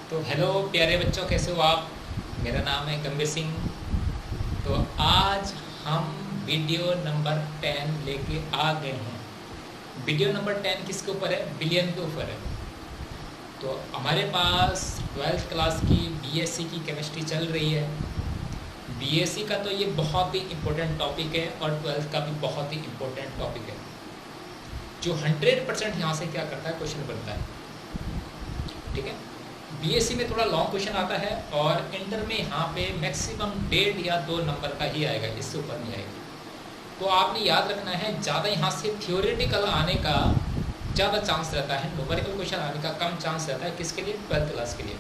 तो हेलो प्यारे बच्चों, कैसे हो आप। मेरा नाम है गंभीर सिंह। तो आज हम वीडियो नंबर 10 लेके आ गए हैं। वीडियो नंबर 10 किसके ऊपर है? बिलियन के ऊपर है। तो हमारे पास 12th क्लास की बीएससी की केमिस्ट्री चल रही है। बीएससी का तो ये बहुत ही इम्पोर्टेंट टॉपिक है और 12th का भी बहुत ही इम्पोर्टेंट टॉपिक है, जो 100% यहाँ से क्या करता है, क्वेश्चन बनता है। ठीक है, बीएससी में थोड़ा लॉन्ग क्वेश्चन आता है और इंटर में यहाँ पे मैक्सिमम 1.5 या 2 नंबर का ही आएगा, इससे ऊपर नहीं आएगा। तो आपने याद रखना है, ज़्यादा यहाँ से थियोरेटिकल आने का ज़्यादा चांस रहता है, न्यूमेरिकल क्वेश्चन आने का कम चांस रहता है। किसके लिए? 12th क्लास के लिए।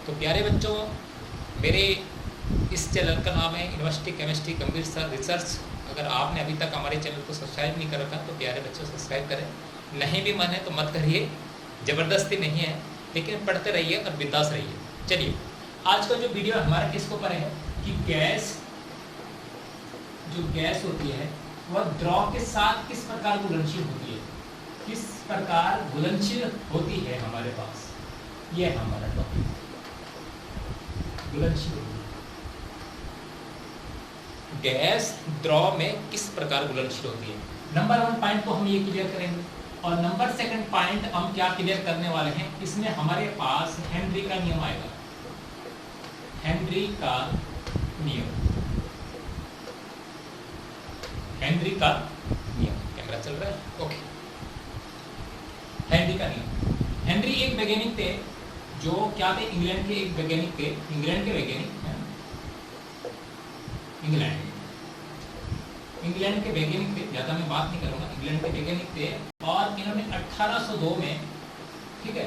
तो प्यारे बच्चों, मेरे इस चैनल का नाम है यूनिवर्सिटी केमिस्ट्री गंभीर सर रिसर्च। अगर आपने अभी तक हमारे चैनल को सब्सक्राइब नहीं कर रखा तो प्यारे बच्चों सब्सक्राइब करें। नहीं भी मन है तो मत करिए, ज़बरदस्ती नहीं है, लेकिन पढ़ते रहिए और बिंदास रहिए। चलिए, आज का जो वीडियो हमारा किसके ऊपर है कि गैस, जो गैस होती है वह द्रव के साथ किस प्रकार घुलनशील होती है, किस प्रकार घुलनशील होती है हमारे पास। यह है हमारा टॉपिक, घुलनशील होती है। गैस द्रव में किस प्रकार घुलनशील होती है। नंबर 1 पॉइंट तो हम ये क्लियर करेंगे और नंबर 2 पॉइंट हम क्या क्लियर करने वाले हैं, इसमें हमारे पास हेनरी का नियम आएगा। हेनरी का नियम, हेनरी का नियम। कैमरा चल रहा है? ओके। हेनरी का नियम। हेनरी एक वैज्ञानिक थे जो क्या थे, इंग्लैंड के एक वैज्ञानिक थे। इंग्लैंड के वैज्ञानिक हैं, इंग्लैंड के वैज्ञानिक थे, ज़्यादा मैं बात नहीं करूँगा। इंग्लैंड के वैज्ञानिक थे और इन्होंने 1802 में, ठीक है,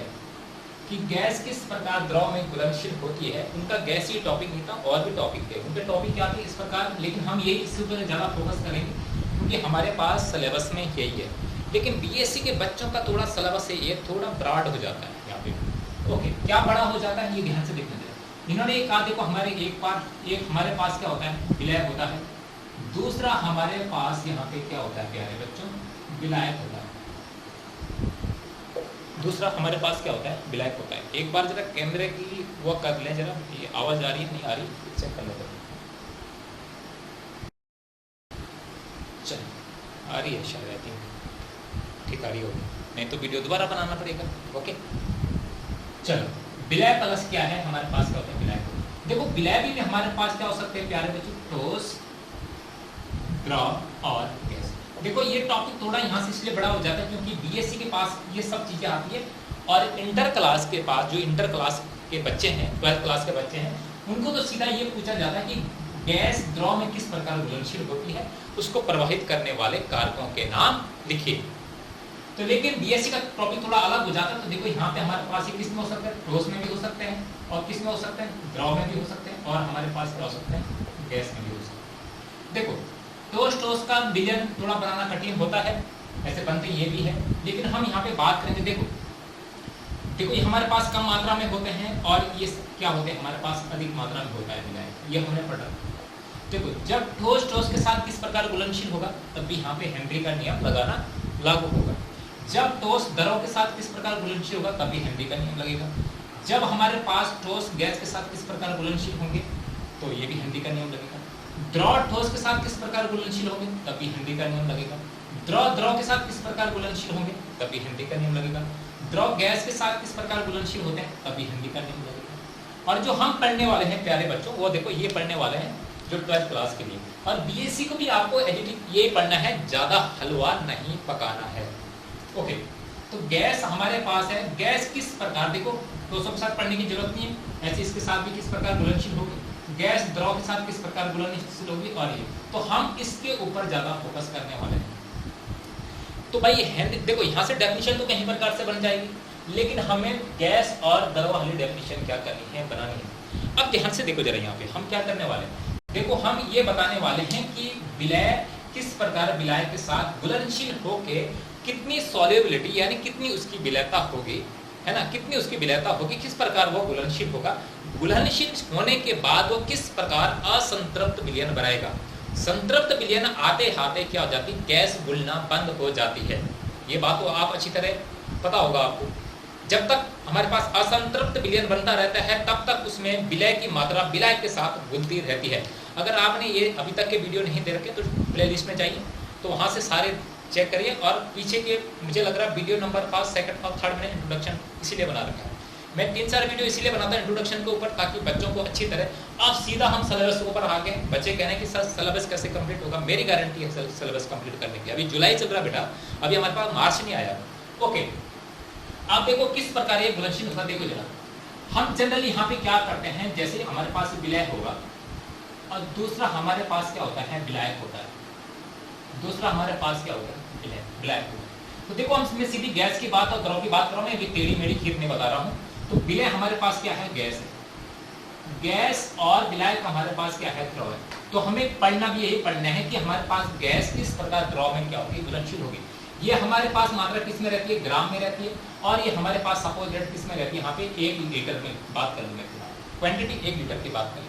कि गैस किस प्रकार द्रव में घुलनशील होती है। उनका गैस ही टॉपिक नहीं था, और भी टॉपिक थे। उनके टॉपिक क्या थे इस प्रकार, लेकिन हम यही इसी पर ज़्यादा फोकस करेंगे क्योंकि हमारे पास सिलेबस में यही है। लेकिन बीएससी के बच्चों का थोड़ा सिलेबस है ये थोड़ा ब्रॉड हो जाता है यहाँ पे। ओके, क्या बड़ा हो जाता है ये ध्यान से देखना चाहिए। इन्होंने कहा, देखो हमारे एक हमारे पास क्या होता है, विलय होता है। दूसरा हमारे पास यहाँ पे क्या होता है प्यारे बच्चों, विलायक होता है। दूसरा हमारे पास क्या होता है, विलायक होता है। एक बार जरा कैमरे की वो कर लें, जरा ये आवाज़ आ रही है नहीं आ रही, चेक कर लेते हैं। चल आ रही है शायद, आई थिंक ठीक आ रही होगी, नहीं तो वीडियो दोबारा बनाना पड़ेगा। ओके चलो, विलय प्लस क्या है हमारे पास, क्या होता है विलायक। देखो विलय भी हमारे पास क्या हो सकते हैं प्यारे बच्चों, ठोस, द्रव और गैस। देखो ये टॉपिक थोड़ा यहाँ से इसलिए बड़ा हो जाता है क्योंकि बीएससी के पास ये सब चीज़ें आती है और इंटर क्लास के पास, जो इंटर क्लास के बच्चे हैं, 12th क्लास के बच्चे हैं, उनको तो सीधा ये पूछा जाता है कि गैस द्रव में किस प्रकार घुलनशील होती है, उसको प्रवाहित करने वाले कारकों के नाम लिखिए। तो लेकिन बीएससी का टॉपिक थोड़ा अलग हो जाता है। तो देखो यहाँ पे हमारे पास ये किस में हो सकता है, ठोस में भी हो सकते हैं, और किस में हो सकते हैं, द्रव में भी हो सकते हैं, और हमारे पास क्या हो सकते हैं, गैस में भी हो सकते हैं। देखो ठोस का विलयन थोड़ा बनाना कठिन होता है, ऐसे बनते ये भी है, लेकिन हम यहाँ पे बात करेंगे। देखो ये हमारे पास कम मात्रा में होते हैं और ये क्या होते हैं, हमारे पास अधिक मात्रा में होता है विलयन, ये हमने पढ़ा। देखो जब ठोस के साथ किस प्रकार घुलनशील होगा, तब भी यहाँ पे हेनरी का नियम लगाना लागू होगा। जब ठोस द्रव के साथ किस प्रकार घुलनशील होगा, तभी हेनरी का नियम लगेगा। जब हमारे पास ठोस गैस के साथ किस प्रकार घुलनशील होंगे, तो ये भी हेनरी का नियम लगेगा। द्रव ठोस के साथ किस प्रकार घुलनशील होंगे, तभी हेनरी का नियम लगेगा। द्रव के साथ किस प्रकार घुलनशील होंगे, तभी हेनरी का नियम लगेगा। द्रव गैस के साथ किस प्रकार घुलनशील होते हैं, तभी हेनरी का नियम लगेगा। और जो हम पढ़ने वाले हैं प्यारे बच्चों, वो देखो ये पढ़ने वाले हैं जो 12th क्लास के लिए, और बीएससी को भी आपको एडिटिंग ये पढ़ना है, ज़्यादा हलवा नहीं पकाना है। ओके, तो गैस हमारे पास है, गैस किस प्रकार, देखो ठोसों के साथ पढ़ने की जरूरत नहीं है, ऐसे इसके साथ भी किस प्रकार घुलनशील होगी, गैस द्रव के साथ किस प्रकार घुलनशील होगी, और ये तो हम इसके ऊपर ज़्यादा फोकस करने वाले हैं। तो भाई देखो यहाँ से डेफिनेशन तो कहीं प्रकार से बन जाएगी, लेकिन हमें गैस और द्रव वाली डेफिनेशन क्या करनी है, बनानी है। अब ध्यान से देखो जरा, यहाँ पे हम क्या करने वाले हैं, देखो हम ये बताने वाले हैं कि विलय किस प्रकार विलय के साथ घुलनशील होके कितनी सॉल्युबिलिटी यानी कितनी उसकी विलयता होगी, है ना, कितनी उसकी विलयता होगी, किस प्रकार वो घुलनशील होगा। घुलनशील होने के बाद वो किस प्रकार असंतृप्त विलयन बनाएगा। संतृप्त विलयन आते आते क्या हो जाती, गैस घुलना बंद हो जाती है। ये बात तो आप अच्छी तरह पता होगा आपको। जब तक हमारे पास असंतृप्त विलयन बनता रहता है तब तक उसमें विलय की मात्रा विलय के साथ घुलती रहती है। अगर आपने ये अभी तक के वीडियो नहीं दे रखे तो प्लेलिस्ट में जाइए, तो वहाँ से सारे चेक करिए। और पीछे के मुझे लग रहा है वीडियो नंबर 5, सेकंड और थर्ड मैंने इंट्रोडक्शन इसीलिए बना रखा है। मैं 3-4 वीडियो इसीलिए बनाता हूँ इंट्रोडक्शन के ऊपर, ताकि बच्चों को अच्छी तरह अब सीधा हम सिलेबस के ऊपर आ गए। बच्चे कह रहे हैं कि सर सिलेबस कैसे कंप्लीट होगा, मेरी गारंटी है सिलेबस कंप्लीट करने की। अभी जुलाई चल रहा बेटा, अभी हमारे पास मार्च नहीं आया। ओके, आप देखो किस प्रकार ये घुलनशील होता है। देखो जरा, हम जनरली यहाँ पे क्या करते हैं, जैसे हमारे पास विलय होगा और दूसरा हमारे पास क्या होता है, विलायक होता है। दूसरा हमारे पास क्या होगा, विलायक होगा। तो देखो हम सीधी गैस की बात और द्रव की बात कर रहा हूँ, मैं टेढ़ी मेढ़ी खीर नहीं बता रहा हूँ। तो विलय हमारे पास क्या है, गैस है। गैस और विलायक हमारे पास क्या है, द्रव है। तो हमें पढ़ना भी यही पढ़ना है कि हमारे पास गैस किस प्रकार द्रव में क्या होगी, घुलनशील होगी। ये हमारे पास मात्रा किस में रहती है, ग्राम में रहती है। और ये हमारे पास सपोज दैट किस में रहती है, यहाँ पे 1 लीटर में बात कर लूँगा, क्वांटिटी 1 लीटर की बात करें,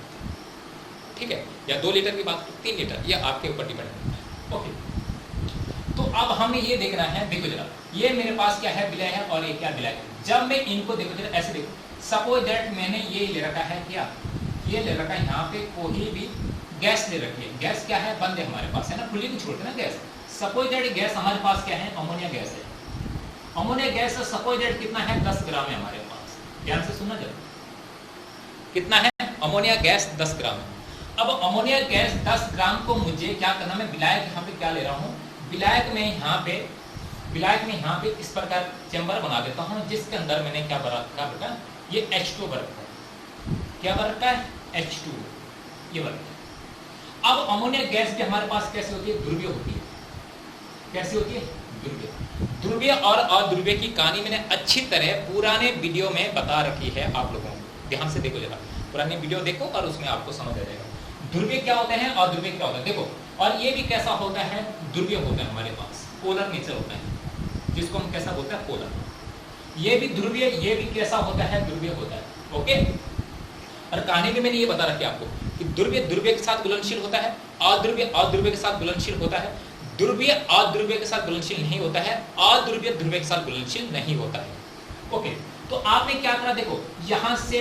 ठीक है, या 2 लीटर की बात, 3 लीटर, ये आपके ऊपर डिपेंड है। ओके, तो अब हमें ये देखना है, देखो जरा, ये मेरे पास क्या है, विलय है और ये क्या, विलायक है। जब मैं इनको देखो जरा, ऐसे देखो, सपोज दैट मैंने ये ले रखा है, क्या ये ले रखा है, यहाँ पे कोई भी गैस ले रखी है। गैस क्या है, बंद है हमारे पास, है ना, खुली नहीं छोड़ते ना गैस। सपोज दैट गैस हमारे पास क्या है, अमोनिया गैस है। अमोनिया गैस सपोज दैट कितना है, 10 ग्राम है हमारे पास। ध्यान से सुनना जरा, कितना है, अमोनिया गैस 10 ग्राम है। अब अमोनिया गैस 10 ग्राम को मुझे क्या करना, मैं विलायक यहाँ पे क्या ले रहा हूँ, विलायक में यहाँ पे इस प्रकार चैम्बर बना देता हूँ, जिसके अंदर मैंने क्या भर रखा, ये H2 भर रखा है। क्या भर रखा है, H2 ये भर रखा है। अब अमोनिया गैस भी हमारे पास कैसे होती है, ध्रुवीय होती है। कैसे होती है, ध्रुवीय। ध्रुवीय और अध्रुवीय की कहानी मैंने अच्छी तरह पुराने वीडियो में बता रखी है आप लोगों को। ध्यान से देखो जरा, पुरानी वीडियो देखो और उसमें आपको समझ आ जाएगा ध्रुवीय क्या होते हैं, अध्रुवीय क्या होता है। देखो, और ये भी कैसा होता है, ध्रुवीय होता है हमारे पास, पोलर नेचर होता है, जिसको हम कैसा बोलते हैं, पोलर। ये भी ध्रुवीय, ये भी कैसा होता है, ध्रुवीय होता है। ओके, और कहानी में मैंने ये बता रखी आपको कि ध्रुवीय ध्रुवीय के साथ घुलनशील होता है, अध्रुवीय अध्रुवीय के साथ घुलनशील होता है, ध्रुवीय अध्रुवीय के साथ घुलनशील नहीं होता है, अध्रुवीय ध्रुवीय के साथ घुलनशील नहीं होता है। ओके, तो आपने क्या करा, देखो यहाँ से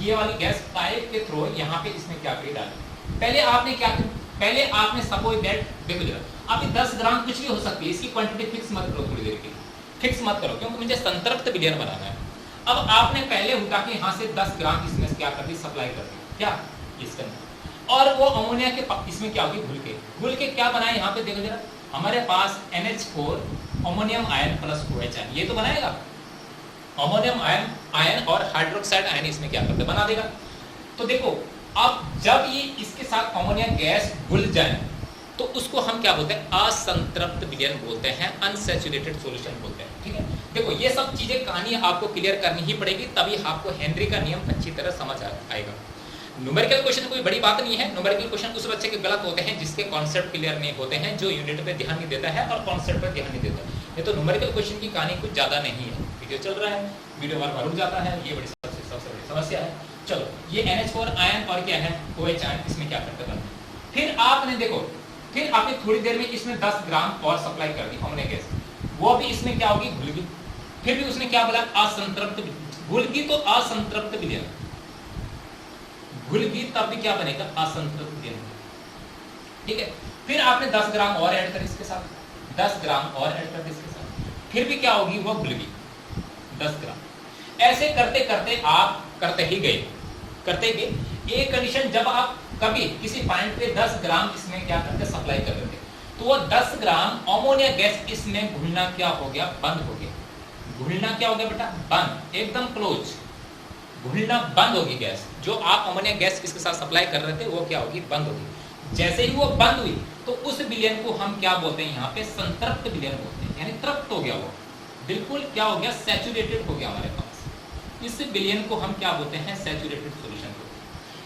ये वाली गैस पाइप के थ्रू यहाँ पे इसमें क्या करी डाली। पहले आपने क्या किया, पहले आपने सपोज दैट, देखो जरा, अभी 10 ग्राम कुछ भी हो सकती है, इसकी क्वांटिटी फिक्स मत करो, थोड़ी देर के लिए फिक्स मत करो, क्योंकि मुझे संतृप्त विलयन बनाना है। अब आपने पहले उठा के यहाँ से 10 ग्राम इसमें क्या कर दी, सप्लाई कर दी, क्या इसके अंदर, और वो अमोनिया के इसमें क्या होगी, घुल के क्या बनाए, यहाँ पे देखो जरा, हमारे पास NH4 ammonium ion plus OH ion, ये तो बनाएगा अमोनियम आयन और हाइड्रोक्साइड आयन, इसमें क्या करते, बना देगा। तो देखो, अब जब ये इसके साथ अमोनिया गैस घुल जाए तो उसको हम क्या बोलते हैं, असंतृप्त विलयन बोलते हैं, अनसैचुरेटेड सॉल्यूशन बोलते हैं। ठीक है, देखो ये सब चीजें कहानी आपको क्लियर करनी ही पड़ेगी, तभी आपको हेनरी का नियम अच्छी तरह समझ आएगा। न्यूमेरिकल क्वेश्चन कोई बड़ी बात नहीं है। न्यूमेरिकल क्वेश्चन उस बच्चे के गलत होते हैं जिसके कॉन्सेप्ट क्लियर नहीं होते हैं, जो यूनिट पे ध्यान नहीं देता है और कॉन्सेप्ट पे ध्यान नहीं देता है। ये तो न्यूमेरिकल क्वेश्चन की कहानी कुछ ज्यादा नहीं है। वीडियो चल रहा है, वीडियो बार रुक जाता है, ये बड़ी सबसे बड़ी समस्या है। चलो, ये NH4 आयन और क्या है, OH आयन, इसमें क्या करते हैं। फिर आपने देखो, फिर आपने थोड़ी देर में इसमें 10 ग्राम और सप्लाई कर दी अमोनिया गैस, वो भी इसमें क्या होगी, घुलगी। फिर भी उसने क्या बोला, असंतृप्त, घुलगी तो असंतृप्त विलयन, घुलगी तब भी क्या बनेगा, असंतृप्त विलयन। ठीक है, फिर आपने 10 ग्राम और ऐड कर इसके साथ, 10 ग्राम और ऐड कर इसके साथ, फिर भी क्या होगी, वो घुलगी 10 ग्राम। ऐसे करते करते आप करते ही गए। एक कंडीशन, जब आप कभी किसी पॉइंट पे 10 ग्राम इसमें क्या करते, सप्लाई कर देते, तो वो 10 ग्राम अमोनिया गैस इसमें घुलना क्या हो गया, बंद हो गया। घुलना क्या हो गया बेटा, बंद, एकदम क्लोज, घुलना बंद होगी गैस। जो आप अमोनिया गैस इसके साथ सप्लाई कर रहे थे वो क्या होगी, बंद होगी। जैसे ही वो बंद हुई तो उस विलयन को हम क्या बोलते हैं, यहाँ पे संतृप्त विलयन बोलते हैं, यानी तृप्त हो गया, वो बिल्कुल क्या हो गया, सैचुरेटेड हो गया हमारे पास। इस विलयन को हम क्या बोलते हैं, सैचुरेटेड सॉल्यूशन बोलते हैं।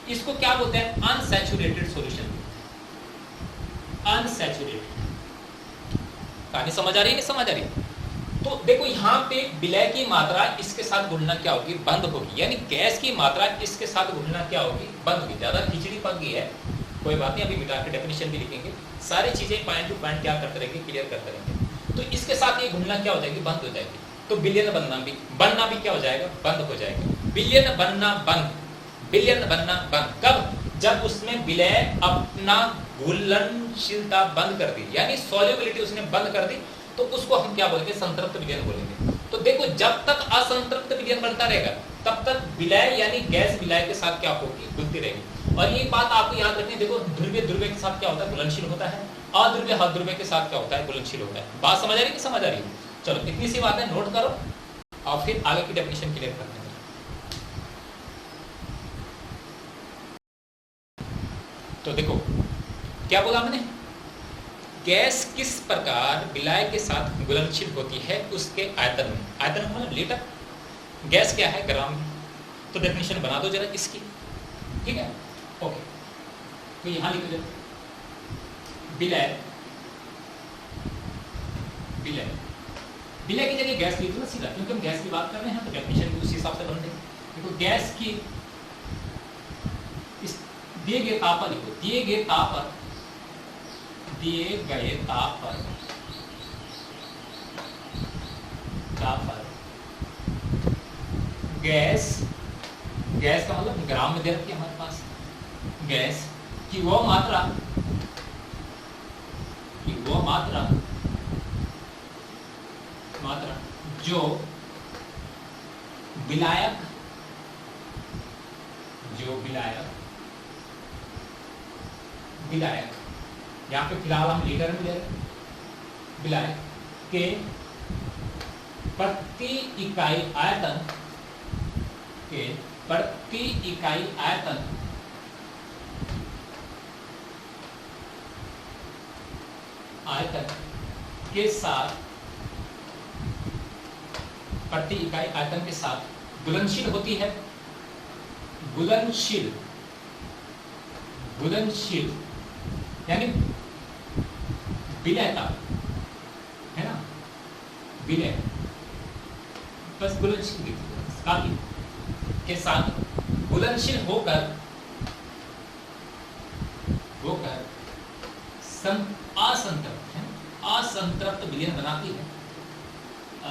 इसको क्या बोलते हैं, अनसैचुरेटेड सॉल्यूशन, अनसैचुरेटेड। कहानी समझ आ रही है, नहीं समझ आ रही है? तो देखो यहाँ पे विलय की मात्रा इसके साथ घुलना क्या होगी, बंद होगी, यानी गैस की मात्रा इसके साथ घुलना क्या होगी, बंद होगी। ज्यादा खिचड़ी पक गई है, कोई बात नहीं, अभी मिटा के डेफिनेशन भी लिखेंगे, सारी चीजें पॉइंट टू पॉइंट क्या करते रहेंगे, क्लियर करते रहेंगे। तो इसके साथ ये घुलना क्या हो जाएगी, बंद हो जाएगी। तो बिलियन बनना भी क्या हो जाएगा, बंद हो जाएगा। बिलियन बनना बंद, बिलियन बनना बंद कब, जब उसमें विलय अपना घुलनशीलता बंद कर दी, यानी सॉल्युबिलिटी उसने बंद कर दी, तो उसको हम क्या बोलेंगे, संतृप्त विलयन बोलेंगे। तो देखो जब तक असंतृप्त विलयन बनता रहेगा तब तक विलय यानी गैस विलय के साथ क्या होगी, घुलती रहेगी। और ये बात आपको याद रखनी, देखो ध्रुवीय ध्रुवीय के साथ क्या होता है, घुलनशील होता है, अध्रुवीय अध्रुवीय के साथ क्या होता है, घुलनशील होता है। बात समझ आ रही है कि समझ आ रही है? चलो इतनी सी बात है, नोट करो और फिर आगे की डेफिनेशन क्लियर करते हैं। तो देखो क्या बोला हमने, गैस किस प्रकार विलय के साथ घुलनशील होती है उसके आयतन में, आयतन मतलब लीटर, गैस क्या है ग्राम में। तो डेफिनेशन बना दो जरा इसकी, ठीक है, ओके। तो यहां लिखो जरा, विलय, विलय, विलय की जगह गैस लिख दो सीधा, क्योंकि हम गैस की बात कर रहे हैं तो डेफिनेशन भी उसी हिसाब से बन देंगे। देखो गैस की इस दिए गए ताप पर लिखो, दिए गए ताप पर, दिए गए ताप पर, ताप पर गैस, गैस का मतलब ग्राम में दे रखी है हमारे पास, गैस की वो मात्रा, की वो मात्रा, मात्रा जो विलायक, जो विलायक, विलायक यहाँ पे फिलहाल हम लीटर में ले रहे हैं, विलायक के प्रति इकाई आयतन, के प्रति इकाई आयतन आयतन के साथ, प्रति इकाई आयतन के साथ घुलनशील होती है, घुलनशील, घुलनशील यानी विलयता है ना, विलय, बस घुलनशील काफी के साथ घुलनशील होकर, होकर असंतृप्त है, असंतृप्त विलयन बनाती है,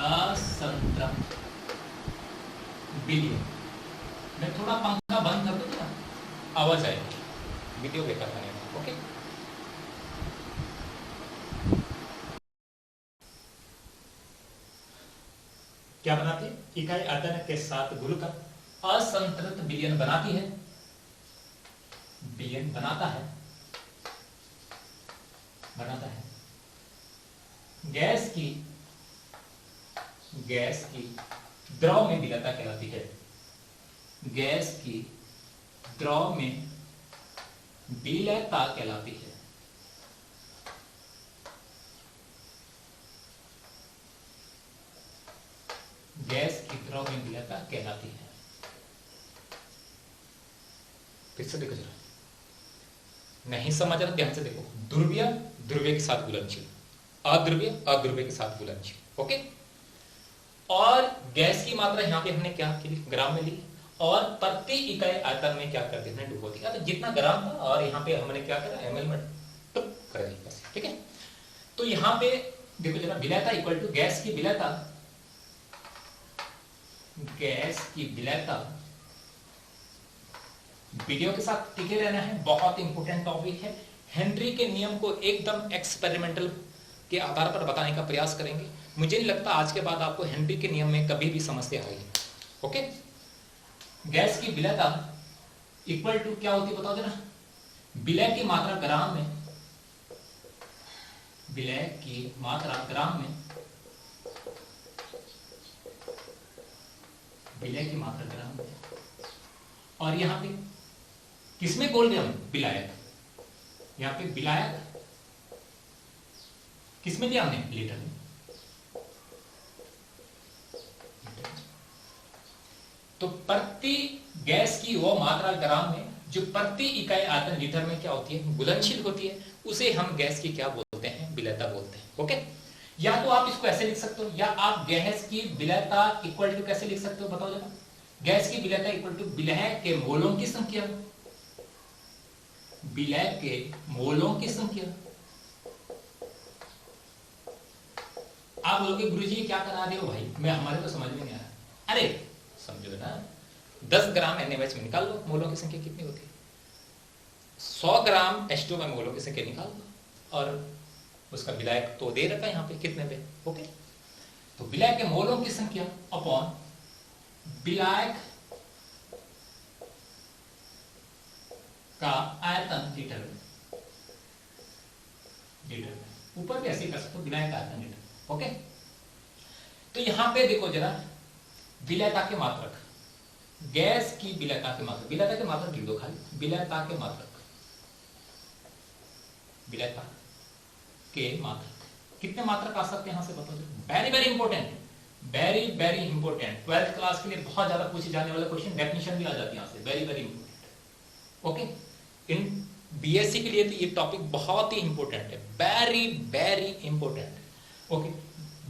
असंतृप्त विलयन। मैं थोड़ा पंखा बंद कर दूं ना, आवाज आएगी, वीडियो बेकार बनेगा, ओके। क्या बनाती है, इकाई आयतन के साथ घुलकर असंतृप्त विलयन बनाती है, विलयन बनाता है, बनाता है। गैस की, गैस की द्रव में विलयता कहलाती है, गैस की द्रव में विलयता कहलाती है। गैस की द्रव में विलयता कहलाती है। फिर से देखो जरा, नहीं समझ रहा ध्यान से देखो, ध्रुवीय ध्रुवीय के साथ घुलनशील, अध्रुवीय अध्रुवीय के साथ घुलनशील, ओके। और गैस की मात्रा यहां पे हमने क्या की, ग्राम में ली, और प्रति इकाई आयतन में क्या कर देते हैं, डुबो दिया। तो जितना ग्राम था और यहाँ पे हमने क्या करा, एमएल में टुक कर दिया, ठीक है। तो यहाँ पे देखो जरा, विलयता इक्वल टू गैस की विलयता, गैस की विलयता, वीडियो के साथ टिके रहना है, बहुत इंपोर्टेंट टॉपिक है। हेनरी के नियम को एकदम एक्सपेरिमेंटल के आधार पर बताने का प्रयास करेंगे। मुझे नहीं लगता आज के बाद आपको हेनरी के नियम में कभी भी समस्या आएगी, ओके। गैस की विलयता इक्वल टू क्या होती है बताओ जरा, विलय की मात्रा ग्राम में, विलय की मात्रा ग्राम में, विलय की मात्रा ग्राम में, और यहां पे किसमें बोल रहे हम, विलायक, यहां पे विलायक किसमें दिया हमने, लीटर में। तो प्रति गैस की वो मात्रा ग्राम में जो प्रति इकाई आयतन लीटर में क्या होती है, घुलनशील होती है, उसे हम गैस की क्या बोलते हैं, विलयता बोलते हैं, ओके। या तो आप इसको ऐसे लिख सकते हो, या आप गैस की विलयता इक्वल टू कैसे लिख सकते हो बताओ जरा, गैस की विलयता इक्वल टू विलय के मोलों की संख्या, विलय के मोलों की संख्या आप बोलोगे गुरुजी क्या करा रहे हो भाई, मैं हमारे तो समझ में नहीं आ रहा। अरे समझो ना, 10 ग्राम NaOH में निकाल लो मोलों की संख्या कितनी होती है, 100 ग्राम H2 में मोलों की संख्या निकाल लो, और उसका विलायक तो दे रखा है यहाँ पे कितने पे, ओके। तो विलायक के मोलों की संख्या अपॉन विलायक का आयतन लीटर में, ऊपर भी ऐसे कर सकते हो, विलायक का आयतन लीटर, ओके। तो यहां पे देखो जरा, विलायता के मात्रक, गैस की विलायता के मात्रक, विलायता के मात्रक लिख दो खाली, विलायता के मात्रक, विलायता के मात्रक कितने मात्रक आ सकते हैं यहां से बताओ। Very very important, very very important, 12th class के लिए बहुत ज्यादा पूछे जाने वाला क्वेश्चन, डेफिनेशन भी आ जाती है यहां से, वेरी वेरी इंपॉर्टेंट, ओके। इन BSc के लिए तो ये टॉपिक बहुत ही इंपॉर्टेंट है, वेरी वेरी इंपॉर्टेंट, ओके।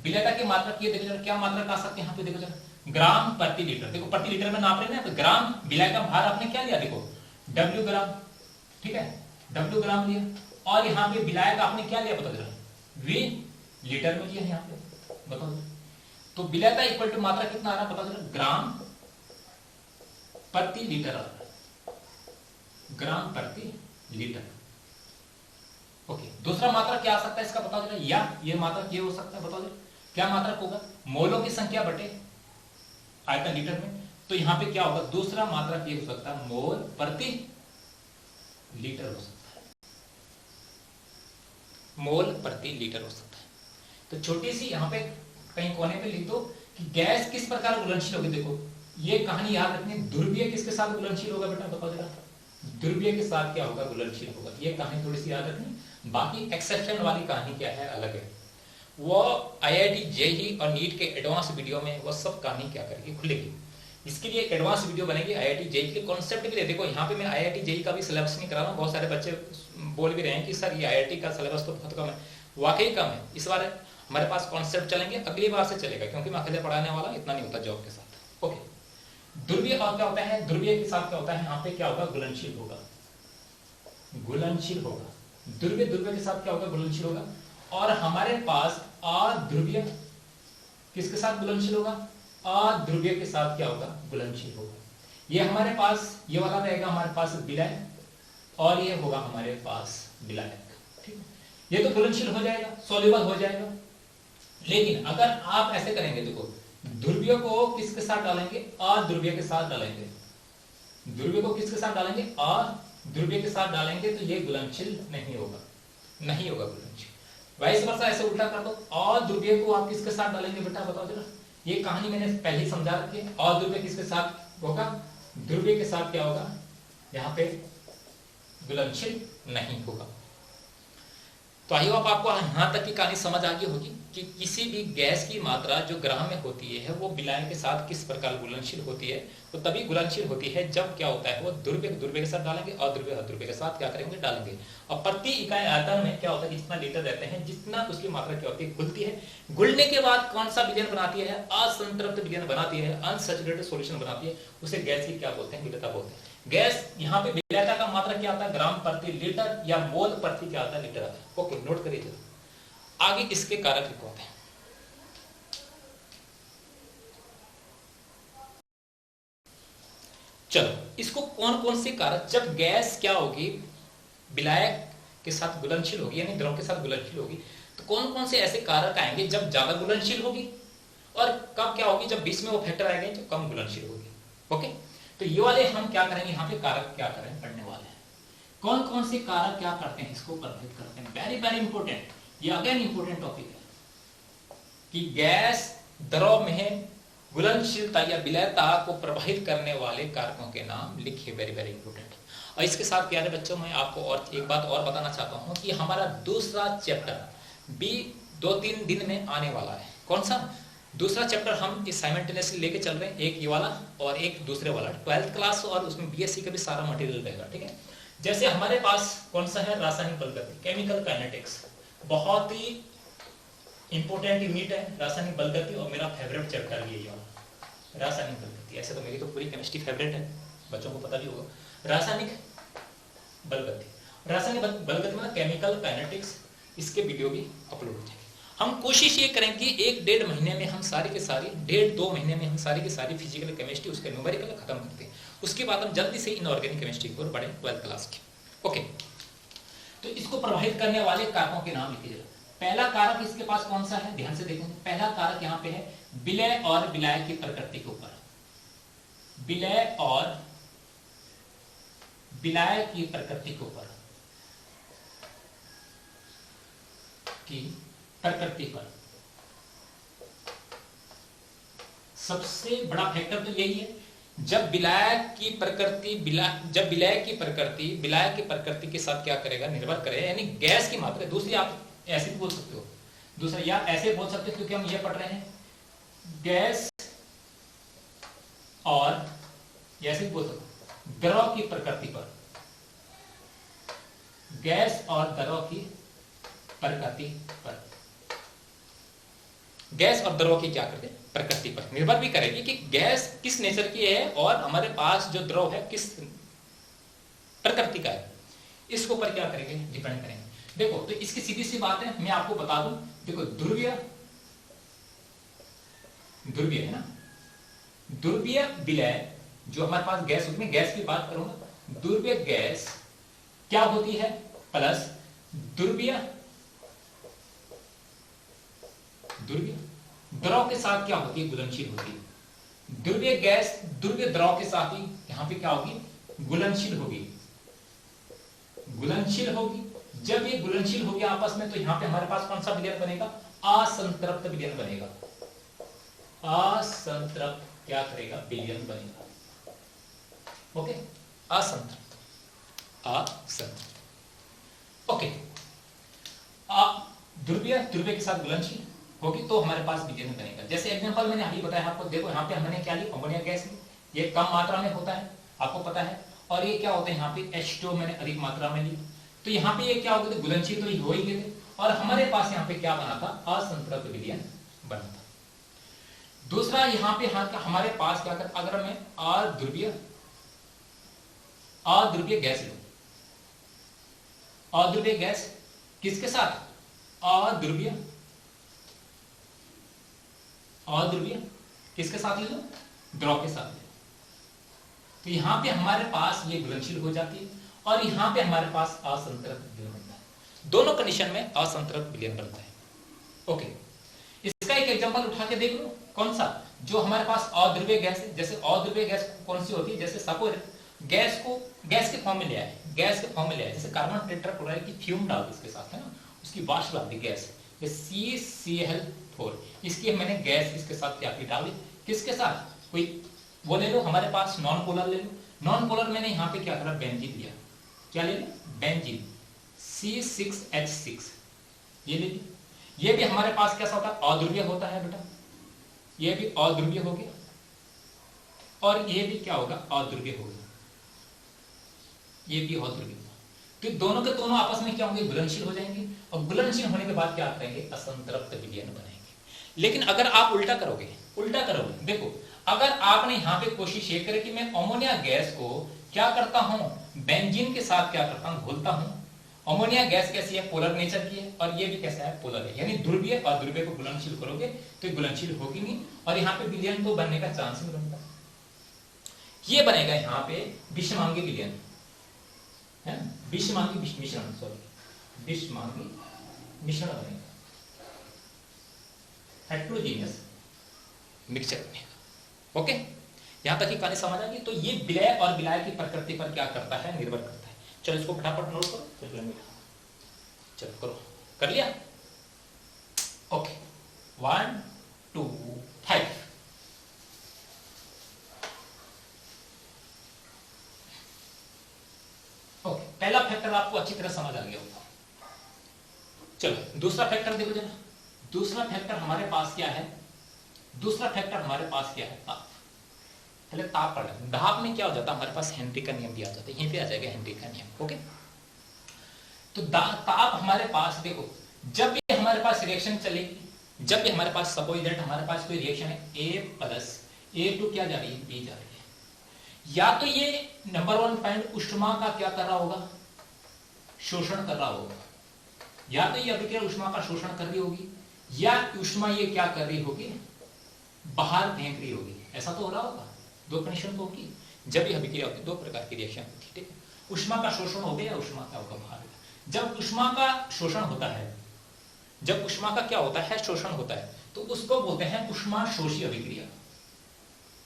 विलायता की मात्रक ये देखो जरा, क्या मात्रक आ सकते हैं यहाँ पे, देखो जरा, ग्राम प्रति लीटर, देखो प्रति लीटर में नाप रहे हैं ना, तो ग्राम, विलायक का भार आपने क्या लिया, देखो W ग्राम, ठीक है, W ग्राम लिया, और यहाँ पे विलायक आपने क्या लिया बताओ जरा, V लीटर में लिया यहाँ पे, बताओ। तो विलायता इक्वल टू मात्रा कितना आ रहा है बताओ जरा, ग्राम प्रति लीटर आ रहा है, ग्राम प्रति लीटर, ओके। दूसरा मात्रक क्या आ सकता है इसका बताओ जरा, या ये मात्रक ये हो सकता है, बताओ जरा क्या मात्रक होगा, मोलों की संख्या बटे आयतन लीटर में, तो यहां पे क्या होगा, दूसरा मात्रक ये हो सकता है, मोल प्रति लीटर हो सकता है, मोल प्रति लीटर हो सकता है। तो छोटी सी यहां पे कहीं कोने पे लिख दो कि गैस किस प्रकार घुलनशील होगी, देखो ये कहानी याद रखनी, ध्रुवीय किसके साथ घुलनशील होगा बेटा बताओ जरा, ध्रुवीय के साथ क्या होगा, घुलनशील होगा, ये कहानी थोड़ी सी याद रखनी। बाकी एक्सेप्शन वाली कहानी क्या है, अलग है, वो IIT JEE और नीट के एडवांस वीडियो में वो सब कहानी क्या करेगी, खुलेगी। इसके लिए एडवांस वीडियो बनेगी IIT JEE के कॉन्सेप्ट के लिए। देखो यहाँ पे मैं IIT JEE का भी सिलेबस नहीं करा रहा हूँ, बहुत सारे बच्चे बोल भी रहे हैं कि सर ये IIT का सिलेबस तो बहुत कम है, वाकई कम है। इस बार हमारे पास कॉन्सेप्ट चलेंगे, अगली बार से चलेगा, क्योंकि मैं अकेले पढ़ाने वाला इतना नहीं होता जॉब के साथ, ओके। ध्रुवीय और क्या होता है, ध्रुवीय के साथ क्या होता है, यहाँ पे क्या होगा, घुलनशील होगा, घुलनशील होगा, ध्रुवीय ध्रुवीय के साथ क्या होगा, घुलनशील होगा। और हमारे पास अध्रुवीय किसके साथ घुलनशील होगा, अध्रुवीय के साथ क्या होगा, घुलनशील होगा। ये हमारे पास ये वाला रहेगा हमारे पास विलायक, और ये होगा हमारे पास विलायक, ठीक है। ये तो घुलनशील हो जाएगा, सोल्यूबल हो जाएगा। लेकिन अगर आप ऐसे करेंगे, देखो ध्रुवीय को किसके साथ डालेंगे, अध्रुवीय के साथ डालेंगे, ध्रुवीय को किसके साथ डालेंगे, अध्रुवीय के साथ डालेंगे, तो ये घुलनशील नहीं होगा, नहीं होगा घुलनशील। वाइस वर्सा ऐसे उल्टा कर दो, अध्रुवीय को आप किसके साथ डालेंगे बेटा बताओ जरा, ये कहानी मैंने पहले ही समझा रखी है। अध्रुवीय किसके साथ होगा, ध्रुवीय के साथ क्या होगा, यहाँ पे घुलनशील नहीं होगा। तो आई होप आपको यहां तक की कहानी समझ आ गई होगी कि किसी भी गैस की मात्रा जो ग्राम में होती है वो विलायक के साथ किस प्रकार घुलनशील होती है। तो तभी घुलनशील होती है जब क्या होता है, वो ध्रुवीय ध्रुवीय के साथ डालेंगे और ध्रुवीय अध्रुवीय के साथ क्या करेंगे, डालेंगे। और प्रति इकाई आयतन में क्या होता है, जितना लीटर रहते हैं, जितना उसकी मात्रा क्या होती है, घुलती है। घुलने के बाद कौन सा विलयन बनाती है, असंतृप्त विलयन बनाती है, अनसैचुरेटेड सॉल्यूशन बनाती है, उसे गैस की क्या बोलते हैं, विलायता बोलते हैं। गैस यहाँ पे विलायता का मात्रा क्या आता है, ग्राम प्रति लीटर या मोल प्रति क्या आता है, लीटर आता है। ओके, नोट करिए जरा। आगे इसके कारक लिखो होते हैं। चलो इसको कौन कौन से कारक, जब गैस क्या होगी, विलायक के साथ घुलनशील होगी, यानी द्रव के साथ घुलनशील होगी, तो कौन कौन से ऐसे कारक आएंगे जब ज्यादा घुलनशील होगी, और कब क्या होगी, जब बीच में वो फैक्टर आएंगे जो कम घुलनशील होगी। ओके, तो ये वाले हम क्या करेंगे, यहाँ पे कारक क्या करें, पढ़ने वाले हैं। कौन कौन से कारक क्या करते हैं, इसको प्रभावित करते हैं। वेरी वेरी इंपॉर्टेंट, ये अगेन इंपॉर्टेंट टॉपिक है कि गैस द्रव में घुलनशीलता या विलयता को प्रभावित करने वाले कारकों के नाम लिखिए। Very very important. और इसके साथ प्यारे बच्चों, मैं आपको और एक बात और बताना चाहता हूं कि हमारा दूसरा चैप्टर भी 2-3 दिन में आने वाला है। कौन सा दूसरा चैप्टर हम इस साइमल्टेनियसली लेके चल रहे हैं, एक ये वाला और एक दूसरे वाला, 12th क्लास, और उसमें BSc का भी सारा मटेरियल रहेगा। ठीक है, जैसे हमारे पास कौन सा है, रासायनिक बलगति, केमिकल काइनेटिक्स, बहुत ही इंपॉर्टेंट यूनिट है रासायनिक बलगति, और मेरा फेवरेट चैप्टर भी ये वाला रासायनिक बलगति। ऐसे तो मेरी तो पूरी केमिस्ट्री फेवरेट है, बच्चों को पता भी होगा। रासायनिक बलगति, रासायनिक बलगति मतलब केमिकल काइनेटिक्स, इसके वीडियो भी अपलोड हो जाएंगे। हम कोशिश ये करेंगे एक 1.5 महीने में हम सारी के सारी 1.5-2 महीने में हम सारी की सारी फिजिकल केमिस्ट्री उसके न्यूमेरिकल खत्म करते हैं। उसके बाद हम जल्दी से इनऑर्गेनिक केमिस्ट्री की ओर बढ़े 12th क्लास की। ओके, तो इसको प्रभावित करने वाले कारकों के नाम लिखिए। पहला कारक इसके पास कौन सा है, ध्यान से देखेंगे। पहला कारक यहाँ पे है विलय और विलायक की प्रकृति के ऊपर, विलय और विलायक की प्रकृति के ऊपर की प्रकृति पर सबसे बड़ा फैक्टर तो यही है। जब विलायक की प्रकृति विलायक की प्रकृति के साथ क्या करेगा, निर्भर करेगा, यानी गैस की मात्रा। दूसरी आप ऐसे भी बोल सकते हो, दूसरा या ऐसे बोल सकते हो क्योंकि हम ये पढ़ रहे हैं गैस, और ऐसे भी बोल सकते हो द्रव की प्रकृति पर, गैस और द्रव की प्रकृति पर, गैस और द्रव की क्या करते प्रकृति पर निर्भर भी करेगी कि गैस किस नेचर की है और हमारे पास जो द्रव है किस प्रकृति का है, इसके ऊपर क्या करेंगे, डिपेंड करेंगे। देखो, तो इसकी सीधी सी बात है, मैं आपको बता दूं। देखो, ध्रुवीय है ना, ध्रुवीय विलय जो हमारे पास गैस होती है, गैस की बात करूंगा, ध्रुवीय गैस क्या होती है, प्लस ध्रुवीय द्रव के साथ क्या होती है, घुलनशील होती है। ध्रुवीय गैस ध्रुवीय द्रव के साथ ही यहां पे क्या होगी, घुलनशील होगी, घुलनशील होगी। जब ये घुलनशील होगी आपस में, तो यहां पे हमारे पास कौन सा विलयन बनेगा, असंतृप्त विलयन बनेगा, असंतृप्त क्या करेगा, विलयन बनेगा। ओके, असंतृप्त, ओके। ध्रुवीय के साथ घुलनशील होगी तो हमारे पास विलयन बनेगा। जैसे एग्जांपल मैंने अभी बताया आपको, देखो यहाँ पे हमने क्या ली, अमोनिया गैस ली, ये कम मात्रा में होता है, आपको पता है, और ये क्या होता है, यहाँ पे H2 मैंने अधिक मात्रा में ली, तो यहाँ पे ये क्या हो गए थे, घुलनशील तो हो ही गए थे, और हमारे पास यहाँ पे क्या बना था, असंतृप्त विलयन बना था। दूसरा यहाँ पे हमारे पास क्या कर, अगर मैं अध्रुवीय गैस लूं, अध्रुवीय गैस किसके साथ, अध्रुवीय किसके साथ ले लो, द्रव के साथ ले लो, तो यहां पे हमारे पास ये घुलनशील हो जाती है, और यहां पे हमारे पास असंतृप्त विलयन बनता है। दोनों कंडीशन में असंतृप्त विलयन बनता है। ओके, इसका एक एग्जांपल उठा के देख लो, कौन सा, जो हमारे पास अध्रुवीय गैस है। जैसे अध्रुवीय गैस कौन सी होती है, जैसे सपोज गैस को गैस के फॉर्म में ले आए, गैस के फॉर्म में ले आए, जैसे कार्बन टेट्राक्लोराइड की फ्यूम डाल इसके साथ, है ना, उसकी वाष्प डाल दी गैस, CCl4, इसकी मैंने गैस इसके साथ क्या डाल दी, किसके साथ, कोई वो ले लो, हमारे पास नॉन पोलर ले लो, नॉन पोलर मैंने यहाँ पे क्या करा, बेंजीन लिया, क्या ले लो, बेंजीन C6H6, ये ले ली। ये भी हमारे पास कैसा होता है, अध्रुवीय होता है बेटा, ये भी अध्रुवीय हो गया, और ये भी क्या होगा, अध्रुवीय हो गया, ये भी अध्रुवीय। तो दोनों के दोनों आपस में क्या होंगे, घुलनशील हो जाएंगे, और घुलनशील होने के बाद क्या करेंगे, असंतृप्त विलयन बनेंगे। लेकिन अगर आप उल्टा करोगे, देखो, अगर आपने यहां पे कोशिश ये करे कि मैं अमोनिया गैस को क्या करता हूं, बेंजीन के साथ क्या करता हूं, घोलता हूं। अमोनिया गैस कैसी है, पोलर नेचर की है, और ये भी कैसा है, पोलर है, यानी ध्रुवीय और ध्रुवीय को घुलनशील करोगे तो घुलनशील होगी नहीं, और यहाँ पे विलयन तो बनने का चांस नहीं बनता। ये बनेगा यहाँ पे विषमांगी विलयन, विषमांगी मिश्रण, विषमांगी मिश्रण बनेगा, हेट्रोजीनियस मिक्सचर बनेगा। ओके, यहां तक की कहानी समझ आ गई। तो ये विलय और विलायक की प्रकृति पर क्या करता है, निर्भर करता है। चलो इसको फटाफट नोट करो, चलो करो, कर लिया। ओके, 1 2 5। ओके, पहला फैक्टर आपको अच्छी तरह समझ आ गया होगा। चलो दूसरा फैक्टर देखो जरा, दूसरा फैक्टर हमारे पास क्या है, दूसरा फैक्टर हमारे पास क्या है, ताप। पहले ताप पढ़ लें। दाब में क्या हो जाता है, हमारे पास हेनरी का नियम भी आ जाता है, यहीं पे आ जाएगा हेनरी का नियम। ओके, तो ताप हमारे पास देखो, जब भी हमारे पास रिएक्शन चलेगी, जब भी हमारे पास सपोज दैट हमारे पास कोई रिएक्शन है, A+A2 क्या जा रही है, B जा रही है, या तो ये नंबर 1 पॉइंट उष्मा का क्या कर रहा होगा, शोषण कर रहा होगा, या तो ये अभिक्रिया उष्मा का शोषण कर रही होगी, या ऊष्मा ये क्या कर रही होगी, बाहर फेंक रही होगी। ऐसा तो हो रहा होगा, दो कंडीशन तो होगी जब ये अभिक्रिया होती है, दो प्रकार की रिएक्शन होती है, ठीक है। ऊष्मा का शोषण हो गया या ऊष्मा का होगा बाहर। जब ऊष्मा का शोषण होता है, जब ऊष्मा का क्या होता है, शोषण होता है, तो उसको बोलते हैं ऊष्मा शोषी अभिक्रिया।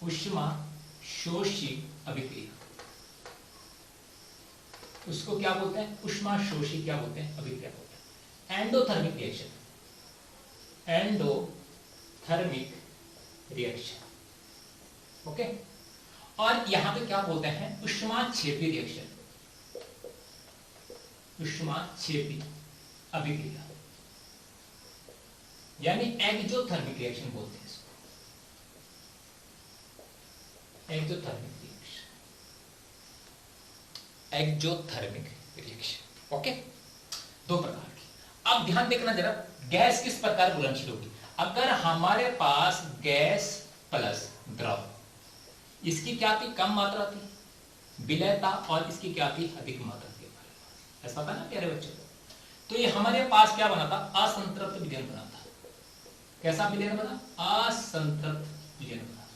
ऊष्मा शोषी अभिक्रिया, उसको क्या बोलते हैं, ऊष्मा शोषी क्या बोलते हैं, अभिक्रिया बोलते हैं। Endothermic reaction, endothermic reaction, okay. और यहां पे क्या बोलते हैं, ऊष्माक्षेपी रिएक्शन, ऊष्माक्षेपी अभिक्रिया, यानी एक्जोथर्मिक रिएक्शन बोलते हैं इसको, exothermic reaction, exothermic reaction, okay. दो प्रकार की। अब ध्यान देखना जरा, गैस किस प्रकार घुलनशील होगी। अगर हमारे पास गैस प्लस द्रव, इसकी क्या थी, कम मात्रा थी विलयता, और इसकी क्या थी, अधिक मात्रा थी हमारे पास। ऐसा था ना प्यारे बच्चों, तो ये हमारे पास क्या बना था, असंतृप्त विलयन बना था। कैसा विलयन बना, असंतृप्त विलयन बना,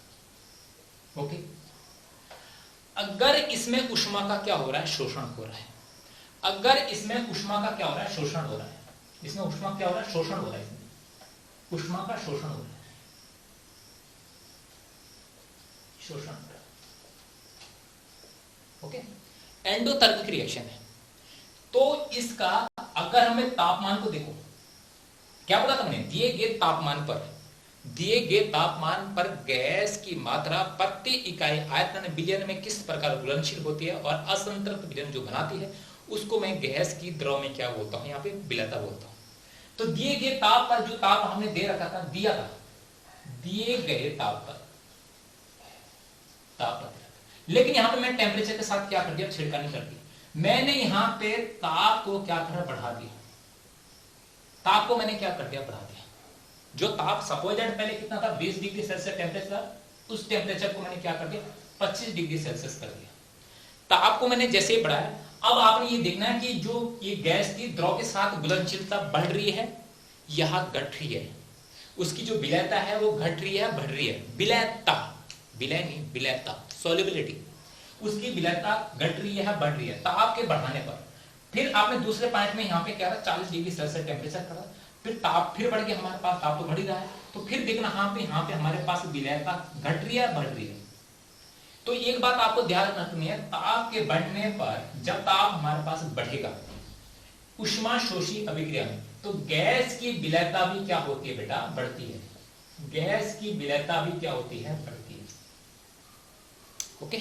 ओके। अगर इसमें ऊष्मा का क्या हो रहा है, शोषण हो रहा है, अगर इसमें ऊष्मा का क्या हो रहा है, शोषण हो रहा है, इसमें ऊष्मा क्या हो रहा है, शोषण हो रहा है, इसमें ऊष्मा का शोषण हो रहा है, शोषण हो रहा है, ओके। एंडोथर्मिक रिएक्शन है, तो इसका अगर हमें तापमान को देखो, क्या बोला था मैंने, दिए गए तापमान पर, दिए गए तापमान पर गैस की मात्रा प्रति इकाई आयतन विलयन में किस प्रकार घुलनशील होती है, और असंतृप्त विलयन जो बनाती है उसको मैं गैस की द्रव में क्या बोलता हूं, यहां पे विलयता बोलता हूं। तो दिए गए ताप पर, जो ताप हमने दे रखा था, दिया था, दिए गए ताप पर ताप, लेकिन यहां पे मैं टेम्परेचर के साथ क्या कर दिया, छिड़कानी कर दी। मैंने यहां पे ताप को क्या कर बढ़ा दिया, ताप को मैंने क्या कर दिया, बढ़ा दिया। जो ताप सपोजेड पहले कितना था, 20 डिग्री सेल्सियस टेम्परेचर, उस टेम्परेचर को मैंने क्या कर दिया, 25 डिग्री सेल्सियस कर दिया। ताप को मैंने जैसे ही बढ़ाया, अब आपने ये देखना है कि जो ये गैस की द्रव के साथ घुलनशीलता बढ़ रही है, यह घट रही है, उसकी जो विलयता है वो घट रही है, बढ़ रही है। विलयता, विलय नहीं, विलयता, सॉल्युबिलिटी, उसकी विलयता घट रही है, बढ़ रही है ताप के बढ़ाने पर। फिर आपने दूसरे पॉइंट में यहाँ पे क्या था, 40 डिग्री सेल्सियस टेम्परेचर करा, फिर ताप फिर बढ़ गया, हमारे पास ताप तो बढ़ ही रहा है, तो फिर देखना यहाँ पे हमारे पास विलयता घट रही है, बढ़ रही है। तो एक बात आपको ध्यान रखनी है, ताप के बढ़ने पर, जब ताप हमारे पास बढ़ेगा ऊष्मा शोषी अभिक्रिया में, तो गैस की विलयता भी क्या होती है बेटा, बढ़ती है। गैस की विलयता भी क्या होती है, बढ़ती है, ओके।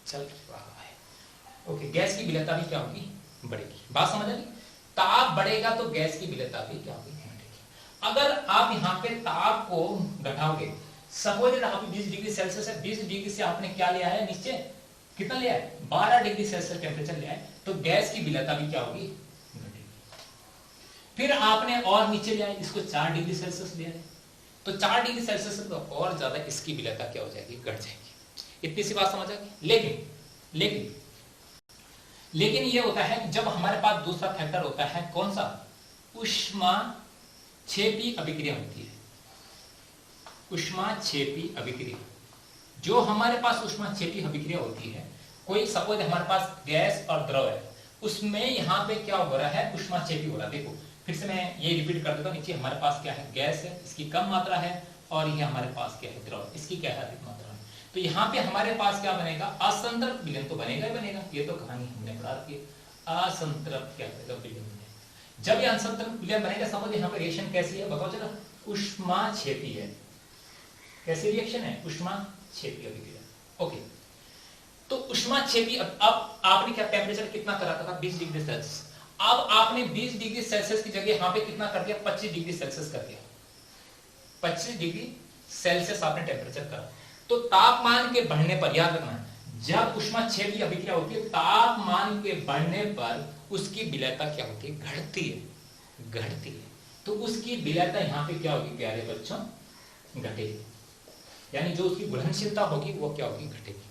चल रहा है, ओके। गैस की विलयता भी क्या होगी, बढ़ेगी। बात समझ आ गई, ताप बढ़ेगा तो गैस की विलयता भी क्या होगी, बढ़ेगी। अगर आप यहाँ पे ताप को घटाओगे, सपोज आप 20 डिग्री सेल्सियस है, 20 डिग्री से आपने क्या लिया है, नीचे कितना लिया है, 12 डिग्री सेल्सियस टेम्परेचर लिया है, तो गैस की विलयता भी क्या होगी, घटेगी। फिर आपने और नीचे लिया है, इसको 4 डिग्री सेल्सियस लिया है, तो 4 डिग्री सेल्सियस से तो और ज्यादा इसकी विलयता क्या हो जाएगी, घट जाएगी। इतनी सी बात समझ आ गई। लेकिन ये होता है कि जब हमारे पास दूसरा फैक्टर होता है, कौन सा, ऊष्माक्षेपी अभिक्रिया होती है, ऊष्माक्षेपी अभिक्रिया। जो हमारे पास ऊष्माक्षेपी अभिक्रिया होती है, कोई सपोज हमारे पास गैस और द्रव है, उसमें यहाँ पे क्या हो रहा है, ऊष्माक्षेपी हो रहा है। देखो फिर से मैं ये रिपीट कर देता हूँ, नीचे हमारे पास क्या है, गैस है, इसकी कम मात्रा है, और ये हमारे पास क्या है, द्रव, इसकी क्या है, अधिक मात्रा है। तो यहाँ पे हमारे पास क्या बनेगा, असंतृप्त विलयन तो बनेगा ही बनेगा, ये तो कहानी हमने पढ़ा रखी है। असंतृप्त क्या बनेगा, विलयन बनेगा। जब ये असंतृप्त विलयन बनेगा, समझ यहाँ पे रिएक्शन कैसी है, बताओ जरा, ऊष्माक्षेपी है। कैसी रिएक्शन है, ऊष्माक्षेपी अभिक्रिया, ओके। तो ऊष्माक्षेपी, अब आपने क्या टेम्परेचर कितना करा था, 20 डिग्री सेल्सियस। अब आपने 20 डिग्री सेल्सियस की जगह यहाँ पे कितना कर दिया, 25 डिग्री सेल्सियस कर दिया। 25 डिग्री सेल्सियस आपने टेम्परेचर करा, तो तापमान के बढ़ने पर, याद रखना, जब ऊष्माक्षेपी अभिक्रिया होती है, तापमान के बढ़ने पर उसकी विलयता क्या होती है, घटती है, घटती है। तो उसकी विलयता यहाँ पे क्या होगी प्यारे बच्चों, घटेगी, यानी जो उसकी घुलनशीलता होगी वो क्या होगी, घटेगी।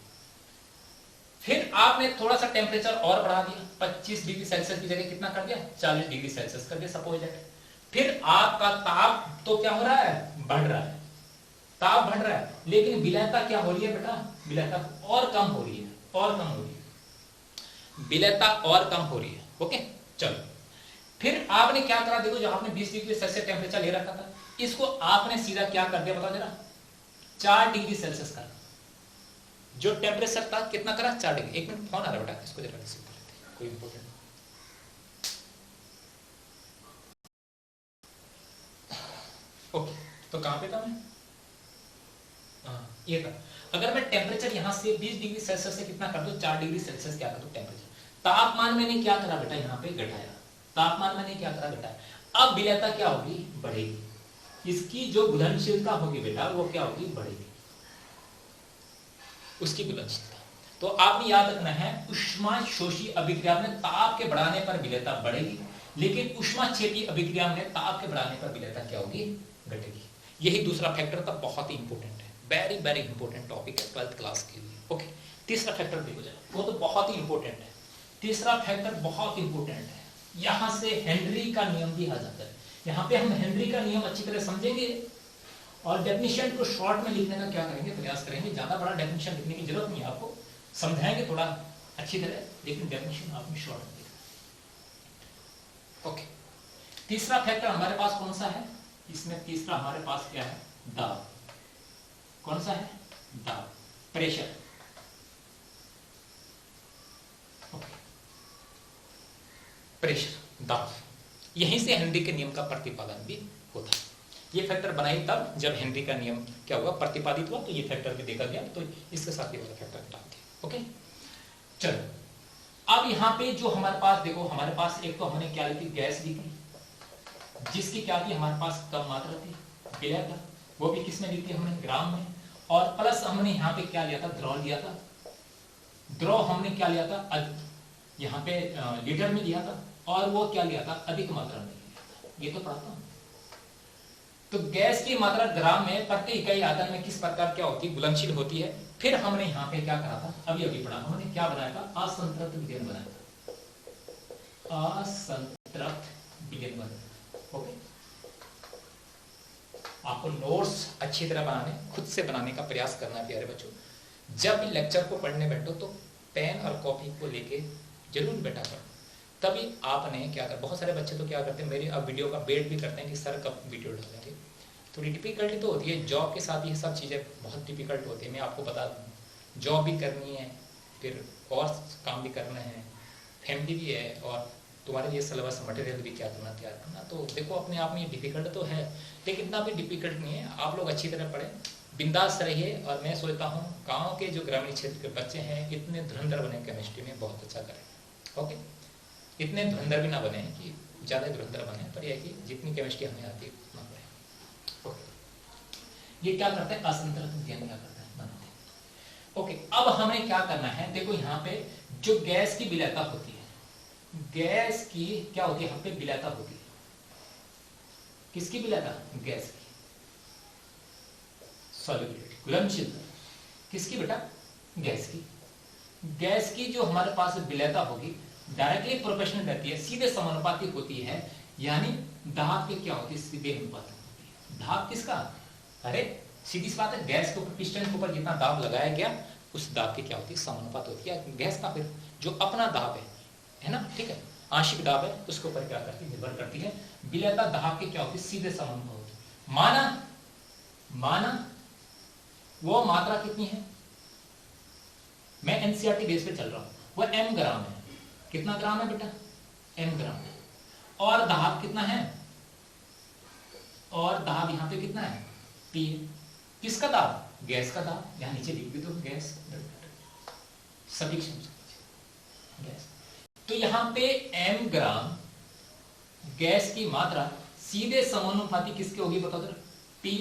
फिर आपने थोड़ा सा टेम्परेचर और बढ़ा दिया, 25 डिग्री सेल्सियस की जगह कितना कर दिया, 40 डिग्री सेल्सियस कर दिया सपोज दैट। फिर आपका ताप तो क्या हो रहा है, बढ़ रहा है, ताप बढ़ रहा है, लेकिन विलयता क्या हो रही है बेटा, विलयता और कम हो रही है, और कम हो रही है, विलयता और कम हो रही है। ओके चलो, फिर आपने क्या करा, देखो जो आपने 20 डिग्री सेल्सियस टेम्परेचर ले रखा था, इसको आपने सीधा क्या कर दिया, बता जरा, 4 डिग्री सेल्सियस कर, जो टेम्परेचर था कितना करा, 4 डिग्री। एक मिनट फोन आ रहा है बेटा, इसको जरा रिसीव कर लेते हैं, कोई इंपॉर्टेंट। ओके तो कहां पे था मैं, ये था, अगर मैं टेम्परेचर यहां से 20 डिग्री सेल्सियस से कितना कर दूं, 4 डिग्री सेल्सियस क्या कर दूं टेम्परेचर, तापमान मैंने क्या करा बेटा, यहां पे घटाया, तापमान मैंने क्या करा घटाया। अब विलयता क्या होगी, बढ़ेगी, इसकी जो घुलनशीलता होगी बेटा वो क्या होगी, बढ़ेगी, उसकी घुलनशीलता। तो आपने याद रखना है, ऊष्माशोषी अभिक्रिया में ताप के बढ़ाने पर विलयता बढ़ेगी, लेकिन ऊष्माक्षेपी अभिक्रिया में ताप के बढ़ाने पर विलयता क्या होगी, घटेगी। यही दूसरा फैक्टर था, बहुत ही इंपॉर्टेंट है, वेरी वेरी इंपॉर्टेंट टॉपिक है 12th क्लास के लिए। ओके तीसरा फैक्टर देखो जाए, वो तो बहुत ही इंपॉर्टेंट है, तीसरा फैक्टर बहुत इंपॉर्टेंट है, यहां से हेनरी का नियम भी आ जाता है। यहां पे हम हेनरी का नियम अच्छी तरह समझेंगे और डेफिनेशन को शॉर्ट में लिखने का क्या करेंगे, प्रयास करेंगे, ज्यादा बड़ा डेफिनेशन लिखने की जरूरत नहीं है, आपको समझाएंगे थोड़ा अच्छी तरह, लेकिन डेफिनेशन आपने शॉर्ट में लिखना। ओके तीसरा फैक्टर हमारे पास कौन सा है, इसमें तीसरा हमारे पास क्या है, दाब। कौन सा है, दाब, प्रेशर। प्रेशर, दाब, यहीं से हेनरी के नियम का प्रतिपादन भी होता है। ये फैक्टर बनाई तब जब हेनरी का नियम क्या हुआ, प्रतिपादित हुआ, तो ये फैक्टर भी देखा गया, तो इसके साथ ये वाला फैक्टर डाल दिया। ओके चलो, अब यहाँ पे जो हमारे पास देखो, हमारे पास एक तो हमने क्या ली थी, गैस ली थी, जिसकी क्या थी हमारे पास कम मात्रा थी, विलयता, वो भी किसमें ली थी हमने, ग्राम में, और प्लस हमने यहाँ पे क्या लिया था, द्रव लिया था, द्रव हमने क्या लिया था, यहाँ पे लीटर में लिया था, और वो क्या लिया था, अधिक मात्रा में लिया था, ये तो पढ़ा था। तो गैस की मात्रा ग्राम में प्रति इकाई आयतन में किस प्रकार क्या होती है, घुलनशील होती है। फिर हमने यहाँ पे क्या करा था, अभी अभी पढ़ा, हमने क्या बनाया था, असंतृप्त विलयन बनाया था, असंतृप्त विलयन बनाया। ओके आपको नोट्स अच्छी तरह बनाने, खुद से बनाने का प्रयास करना है प्यारे बच्चों। जब भी लेक्चर को पढ़ने बैठो तो पेन और कॉपी को लेके जरूर बैठा करो, तभी आपने क्या कर, बहुत सारे बच्चे तो क्या करते हैं, मेरी अब वीडियो का वेट भी करते हैं कि सर कब वीडियो डालेंगे। थोड़ी डिफिकल्टी तो होती है, जॉब के साथ ये सब चीज़ें बहुत डिफिकल्ट होती है, मैं आपको बता दूँ, जॉब भी करनी है, फिर और काम भी करना है, फैमिली भी है, और तुम्हारे लिए सिलेबस मटेरियल भी क्या करना, तैयार करना, तो देखो अपने आप में ये डिफिकल्ट तो है, लेकिन इतना भी डिफिकल्ट नहीं है। आप लोग अच्छी तरह पढ़ें, बिंदास रहिए, और मैं सोचता हूँ गाँव के जो ग्रामीण क्षेत्र के बच्चे हैं इतने धुरंधर बने केमिस्ट्री में, बहुत अच्छा करें। ओके इतने धुरंधर भी ना बने कि ज़्यादा धुरंधर बने, पर यह कि जितनी केमिस्ट्री हमें आती है उतना पढ़ें। ओके ये क्या करते हैं, असंतृप्त विलयन क्या करते हैं, बनाते हैं। ओके अब हमें क्या करना है, देखो यहाँ पे जो गैस की विलयता होती है, गैस की क्या होती है, यहाँ पे विलयता होती है, किसकी विलयता, गैस की, सॉल्युबिलिटी, घुलनशीलता, किसकी बेटा, गैस की। गैस की जो हमारे पास विलयता होगी डायरेक्टली प्रोपोर्शनल रहती है, सीधे समानुपाती होती है, यानी दाब की क्या होती है, सीधे अनुपातिक होती है। दाब किसका, अरे सीधी सी बात है, गैस के ऊपर, पिस्टन के ऊपर जितना दाब लगाया गया उस दाब की क्या होती है, समानुपात होती है। गैस का फिर जो अपना दाब है ना, ठीक है, आंशिक दाब है, उसके ऊपर क्या करती है, निर्भर करती है। विलयता दाब की क्या होती है, सीधे समानुपात होती है। माना वो मात्रा कितनी है, मैं एनसीईआरटी बेस पे चल रहा हूं, वो m ग्राम है, कितना ग्राम है बेटा, m ग्राम है, और दाब कितना है, और दाब यहां पे कितना है, P। किसका दाब, गैस का दाब, यहां नीचे लिख भी दो, गैस सभी गैस। तो यहां पे m ग्राम गैस की मात्रा सीधे समानुपाती किसके होगी, बताओ जरा, P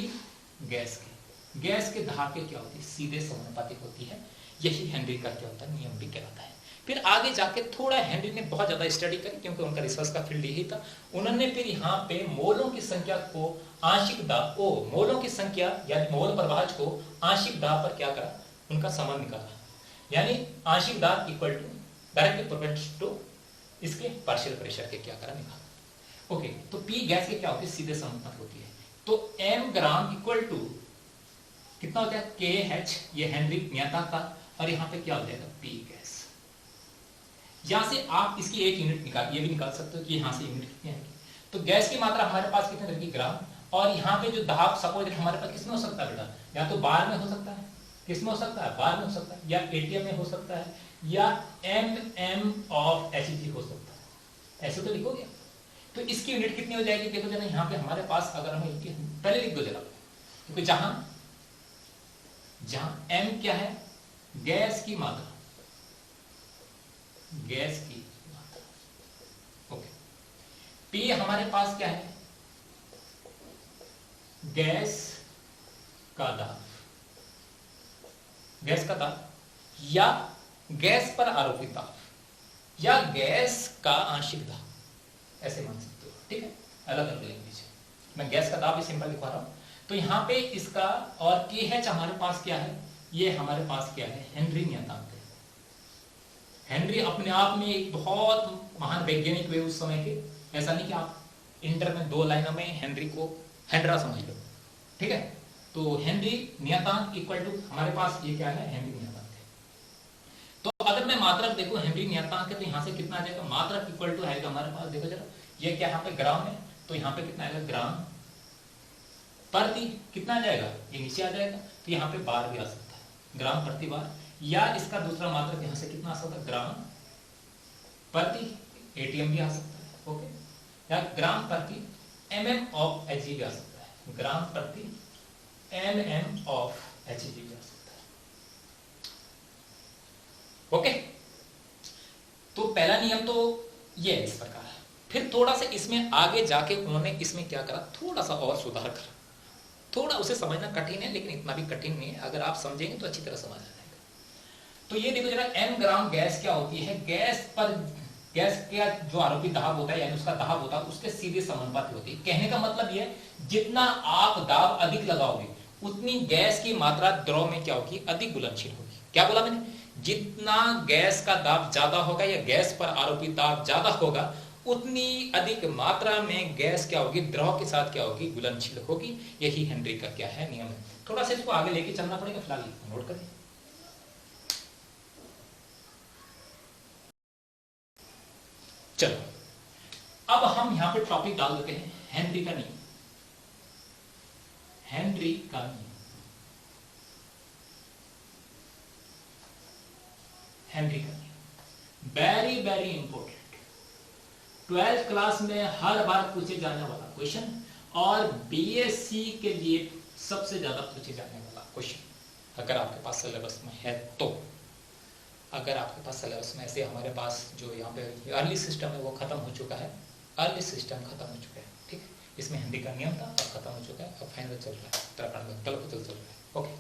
गैस के, गैस के दाब के क्या होती है, सीधे समानुपातिक होती है। यही हेनरी का क्या होता है, नियम भी कहलाता है। फिर आगे जाके थोड़ा हेनरी ने बहुत ज्यादा स्टडी करी, क्योंकि उनका रिसर्च का फील्ड यही था। उन्होंने फिर यहाँ पे मोलों की संख्या को आंशिक दाब, मोलों की संख्या यानी मोल प्रवाहज को आंशिक दाब पर क्या करा, उनका संबंध निकाला, यानी आंशिक दाब equal to directly proportional to इसके पार्शियल प्रेशर के क्या करा, निकाला। ओके, तो P गैस के क्या होती है, सीधे समानुपात होती है। तो m ग्राम इक्वल टू कितना होता है, KH, ये हेनरी नियतांक का, और यहाँ पे क्या हो जाएगा, P गैस। यहां से आप इसकी एक यूनिट निकाल, ये भी निकाल सकते हो कि यहां से यूनिट कितनी आएगी। तो गैस की मात्रा हमारे पास कितने तरह की, ग्राम, और यहाँ पे जो दाब सपोज हमारे पास किसमें हो सकता है बेटा, या तो बार में हो सकता है, किसमें हो सकता है, बार में हो सकता है, या एटीएम में हो सकता है, या mm ऑफ Hg हो सकता है, ऐसे तो लिखोगे। तो इसकी यूनिट कितनी हो जाएगी, देखो जरा यहाँ पे हमारे पास, अगर हमें पहले लिख दो जरा, क्योंकि जहां m क्या है, गैस की मात्रा, गैस की मात्रा, ओके। P हमारे पास क्या है, गैस का दाब, गैस का दाब, या गैस पर आरोपित दाब, या गैस का आंशिक दाब, ऐसे मान सकते हो, ठीक है, अलग अलग लैंग्वेज है। मैं गैस का दाब भी सिंपल लिखवा रहा हूं। तो यहां पे इसका, और KH हमारे पास क्या है, ये हमारे पास क्या है, हेनरी नियतांक है। हेनरी अपने आप में एक बहुत महान वैज्ञानिक हुए उस समय के, ऐसा नहीं कि आप इंटर में 2 लाइनों में हेनरी को हेनरा समझ लो, ठीक है। तो हेनरी नियतांक इक्वल टू हमारे पास ये क्या है, हेनरी नियतांक है। तो अगर मैं मात्रक देखो, हेनरी नियतांक है, तो यहां से कितना आ जाएगा, मात्रक इक्वल टू आएगा हमारे पास, देखो जरा, ये क्या यहाँ पे ग्राम है, तो यहाँ पे कितना आएगा, ग्राम प्रति, कितना आ जाएगा, ये नीचे आ जाएगा, तो यहाँ पे बार भी आ सकता है, ग्राम प्रति बार, या इसका दूसरा मात्रक यहाँ से कितना आ सकता है, ग्राम प्रति एटीएम भी आ सकता है, ओके, या ग्राम प्रति mm ऑफ Hg भी आ सकता है, ग्राम प्रति mm ऑफ Hg भी आ सकता है, ओके। तो पहला नियम तो ये है इस प्रकार है। फिर थोड़ा सा इसमें आगे जाके उन्होंने इसमें क्या करा, थोड़ा सा और सुधार करा, थोड़ा उसे समझना कठिन है, लेकिन इतना भी कठिन नहीं है, अगर आप समझेंगे तो अच्छी तरह समझ आ जाएगा। तो ये देखो जरा, m ग्राम गैस क्या होती है, गैस पर, गैस का जो आरोपित दाब होता है, यानी उसका दाब होता है, उसके सीधे समानुपाती होती है। कहने का मतलब ये, जितना आप दाब अधिक लगाओगे, उतनी गैस की मात्रा द्रव में क्या होगी, अधिक घुलनशील होगी। क्या बोला मैंने, जितना गैस का दाब ज्यादा होगा, या गैस पर आरोपित दाब ज्यादा होगा, उतनी अधिक मात्रा में गैस क्या होगी, द्रव के साथ क्या होगी, घुलनशील होगी। यही हेनरी का क्या है, नियम है। थोड़ा सा इसको आगे लेके चलना पड़ेगा, फिलहाल नोट करें। चलो, अब हम यहां पे टॉपिक डाल देते हैं, हेनरी का नियम, हेनरी का नियम, हेनरी का नियम, very very important, 12th class में हर बार पूछे जाने वाला क्वेश्चन, और बीएससी के लिए सबसे ज्यादा पूछे जाने वाला क्वेश्चन, अगर आपके पास सिलेबस में है तो। अगर आपके पास सिलेबस में ऐसे, हमारे पास जो यहाँ पे अर्ली सिस्टम है वो खत्म हो चुका है, अर्ली सिस्टम खत्म हो चुका है, ठीक है। इसमें हिंदी का नियम था, अब खत्म हो चुका है, अब फाइनल चल रहा है, उत्तराखंड में कल चल रहा है, ओके।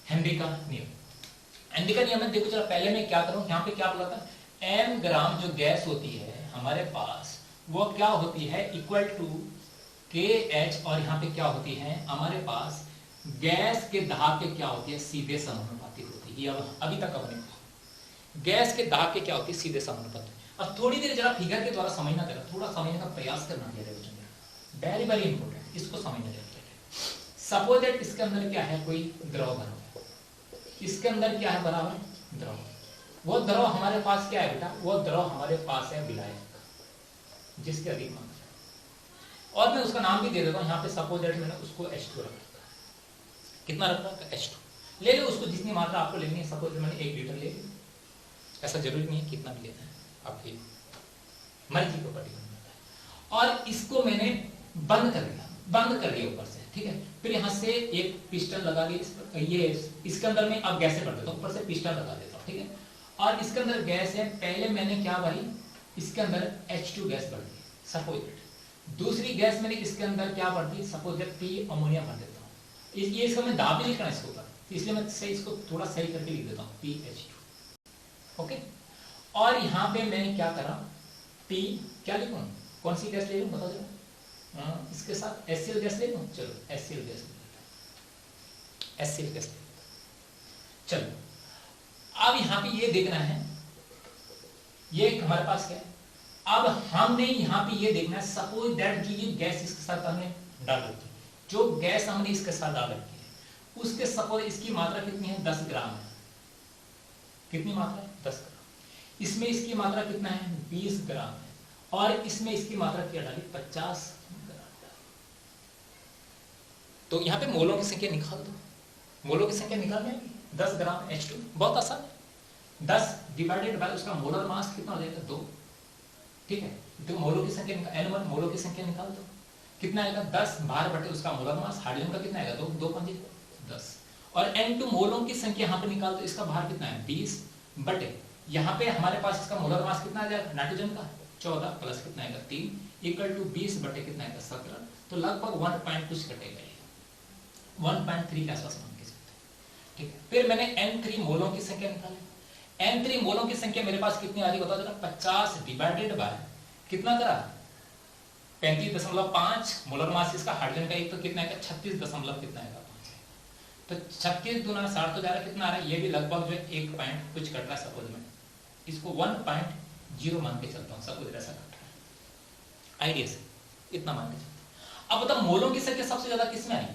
हेनरी का नियम, हेनरी का नियम है, देखो जरा, पहले मैं क्या करूँ, यहाँ पे क्या बोला था, m ग्राम जो गैस होती है हमारे पास, वो क्या होती है, इक्वल टू KH, और यहाँ पे क्या होती है हमारे पास, गैस के दाब के क्या होती है, सीधे समानुपाती होती है। ये अभी तक हमने गैस के दाब के क्या होती है, सीधे समानुपाती। अब थोड़ी देर जरा फिगर के द्वारा समझना जरा, थोड़ा समझने का प्रयास करना है, वेरी वेरी इंपॉर्टेंट, इसको समझना जरा। सपोज दैट इसके अंदर क्या है, कोई द्रव भरा हुआ, इसके अंदर क्या है भरा हुआ, द्रव, वो द्रव हमारे पास क्या है बेटा, वो द्रव हमारे पास है विलायक, जिसके अधिक मात्रा है। और मैं उसका नाम भी दे देता हूँ, यहाँ पे सपोज दैट मैंने उसको H2 रख रखा है, कितना रख रखा है, H2 ले लो, उसको जितनी मात्रा आपको लेनी है, सपोज मैंने 1 लीटर ले ली, ऐसा जरूरी नहीं है कितना भी लेना है, आपकी मर्जी के ऊपर डिपेंड करता है। और इसको मैंने बंद कर दिया, बंद कर दिया ऊपर से, ठीक है। फिर यहाँ से एक पिस्टन लगा दिया, ये इसके अंदर में अब गैसें भर देता हूँ, ऊपर से पिस्टन लगा देता हूँ, ठीक है। और इसके अंदर गैस है, पहले मैंने क्या भरी, इसके अंदर H2 गैस भर दी, सपोज दैट। दूसरी गैस मैंने इसके अंदर क्या भर दी, सपोज दैट P अमोनिया भर देता हूँ। ये इसका मैं दाब भी लिखना है इसके ऊपर, इसलिए मैं सही इसको थोड़ा सही करके लिख देता हूँ, PH2, ओके। और यहाँ पे मैंने क्या करा, P क्या लिखूं, कौन सी गैस ले लूं बताओ जरा, इसके साथ HCl गैस ले लूं, चलो HCl गैस ले, HCl गैस ले, चलो। अब यहाँ पे ये देखना है, ये हमारे पास क्या है, अब हमने यहाँ पे ये देखना है, सपोज दैट जो ये गैस इसके साथ हमने डाल रखी है, जो गैस हमने इसके साथ डाल रखी है उसके सपोज इसकी मात्रा कितनी है, 10 ग्राम है। कितनी मात्रा है, 10 ग्राम। इसमें इसकी मात्रा कितना है, 20 ग्राम है। और इसमें इसकी मात्रा क्या डाली, 50 ग्राम डाली। तो यहाँ पे मोलों की संख्या निकाल दो। मोलों की संख्या निकालने की 10 ग्राम H2, बहुत आसान है। 10 डिवाइडेड बाय उसका मोलर मास कितना हो जाएगा, 2। ठीक है, तो मोलों की संख्या N1 मोलों की संख्या निकाल दो। कितना आएगा, 10 बार बटे उसका मोलर मास, हाइड्रोजन का कितना आएगा, 2 5 10। और N2 मोलों की संख्या यहाँ पे निकाल दो, इसका भार कितना है, 20 बटे यहाँ पे हमारे पास इसका मोलर मास कितना आ जाएगा नाइट्रोजन का, 14 प्लस कितना आएगा 3 इक्वल टू 20 बटे कितना आएगा 17। तो लगभग 1 पॉइंट कुछ कटेगा, 1.3 के आसपास मान के चलते हैं। ठीक है, फिर मैंने N3 मोलों की संख्या निकाली। N3 मोलों की संख्या मेरे पास कितनी आ रही है बता जरा, 50 डिवाइडेड बाय कितना करा, 35.5 मोलर मास इसका, हाइड्रोजन का एक तो कितना है 36 दशमलव कितना है 5। तो 36 गुना 60 तो जा रहा है, कितना आ रहा है, ये भी लगभग जो है 1 पॉइंट कुछ कट रहा है। सपोज में इसको 1.0 मान के चलता हूँ, सपोज ऐसा कट रहा है आइडिया से, इतना मान के चलता हूँ। अब बताओ मोलों की संख्या सबसे ज्यादा किसमें आई,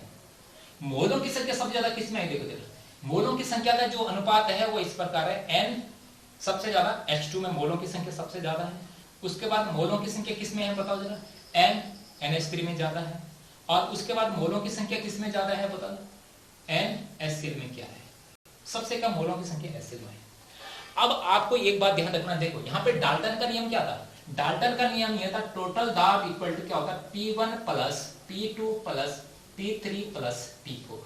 मोलों की संख्या सबसे ज्यादा किसमें आई, देखो जरा मोलों की संख्या का जो अनुपात है वो इस प्रकार है, n सबसे ज्यादा H2 में मोलों की संख्या सबसे ज्यादा है। उसके बाद मोलों की संख्या किसमें है बताओ जरा, N NH3 में ज्यादा है। और उसके बाद मोलों की संख्या किसमें ज्यादा है बताओ, NHCl में क्या है, सबसे कम मोलों की संख्या HCl में है। अब आपको एक बात ध्यान रखना, देखो यहाँ पे डाल्टन का नियम क्या था, डाल्टन का नियम यह था टोटल दाब इक्वल टू क्या होगा, P1 plus P2 plus P3 plus P4,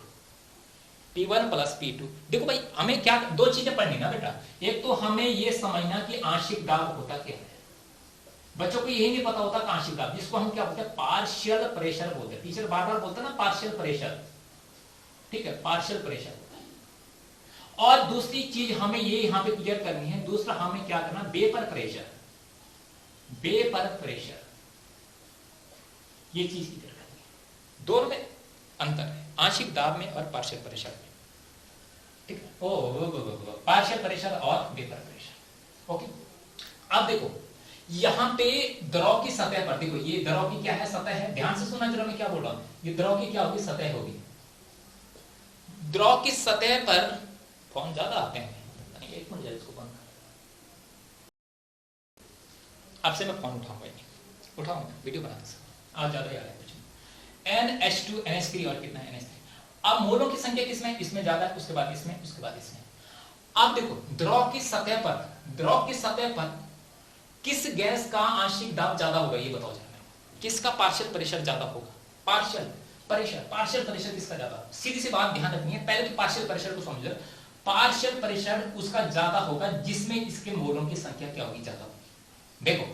P1 plus P2। देखो भाई हमें क्या दो चीजें पढ़नी ना बेटा, एक तो हमें ये समझना कि आंशिक दाब होता क्या है। बच्चों को यही नहीं पता होता आंशिक दाब, जिसको हम क्या बोलते हैं, पार्शियल प्रेशर बोलते हैं। टीचर बार बार बोलते हैं ना पार्शियल प्रेशर, ठीक है, पार्शियल प्रेशर होता है। और दूसरी चीज हमें ये यहां पे क्लियर करनी है, दूसरा हमें क्या करना, वेपर प्रेशर, वेपर प्रेशर, ये चीज क्लियर करनी है। दोनों में अंतर है, आंशिक दाब में और पार्शियल प्रेशर में। ठीक है, ओ पार्शियल प्रेशर और वेपर प्रेशर। ओके, अब देखो यहां पे द्रव की सतह पर, देखो ये द्रव की क्या है, सतह है। ध्यान से सुनना जरा मैं क्या बोल रहा हूं, ये द्रव की क्या होगी, सतह होगी। द्रव की सतह पर फोन ज्यादा आते हैं, एक मिनट इसको बंद कर, आपसे मैं फोन उठाऊंगा वीडियो बनाने से, आज ज्यादा याद है कुछ। NH2 NH3 और कितना है NH3। अब मोलों की संख्या किसमें, इसमें ज्यादा है, उसके बाद इसमें, उसके बाद इसमें। अब देखो द्रव की सतह पर, द्रव की सतह पर किस गैस का आंशिक दाब ज्यादा होगा, ये बताओ जरा, किसका पार्शियल प्रेशर ज्यादा होगा, पार्शियल प्रेशर, पार्शियल प्रेशर किसका ज्यादा, सीधी सी बात ध्यान रखनी है। पहले तो पार्शियल प्रेशर को समझ लो, पार्शियल प्रेशर उसका ज्यादा होगा जिसमें इसके मोलों की संख्या क्या होगी, ज्यादा होगी। देखो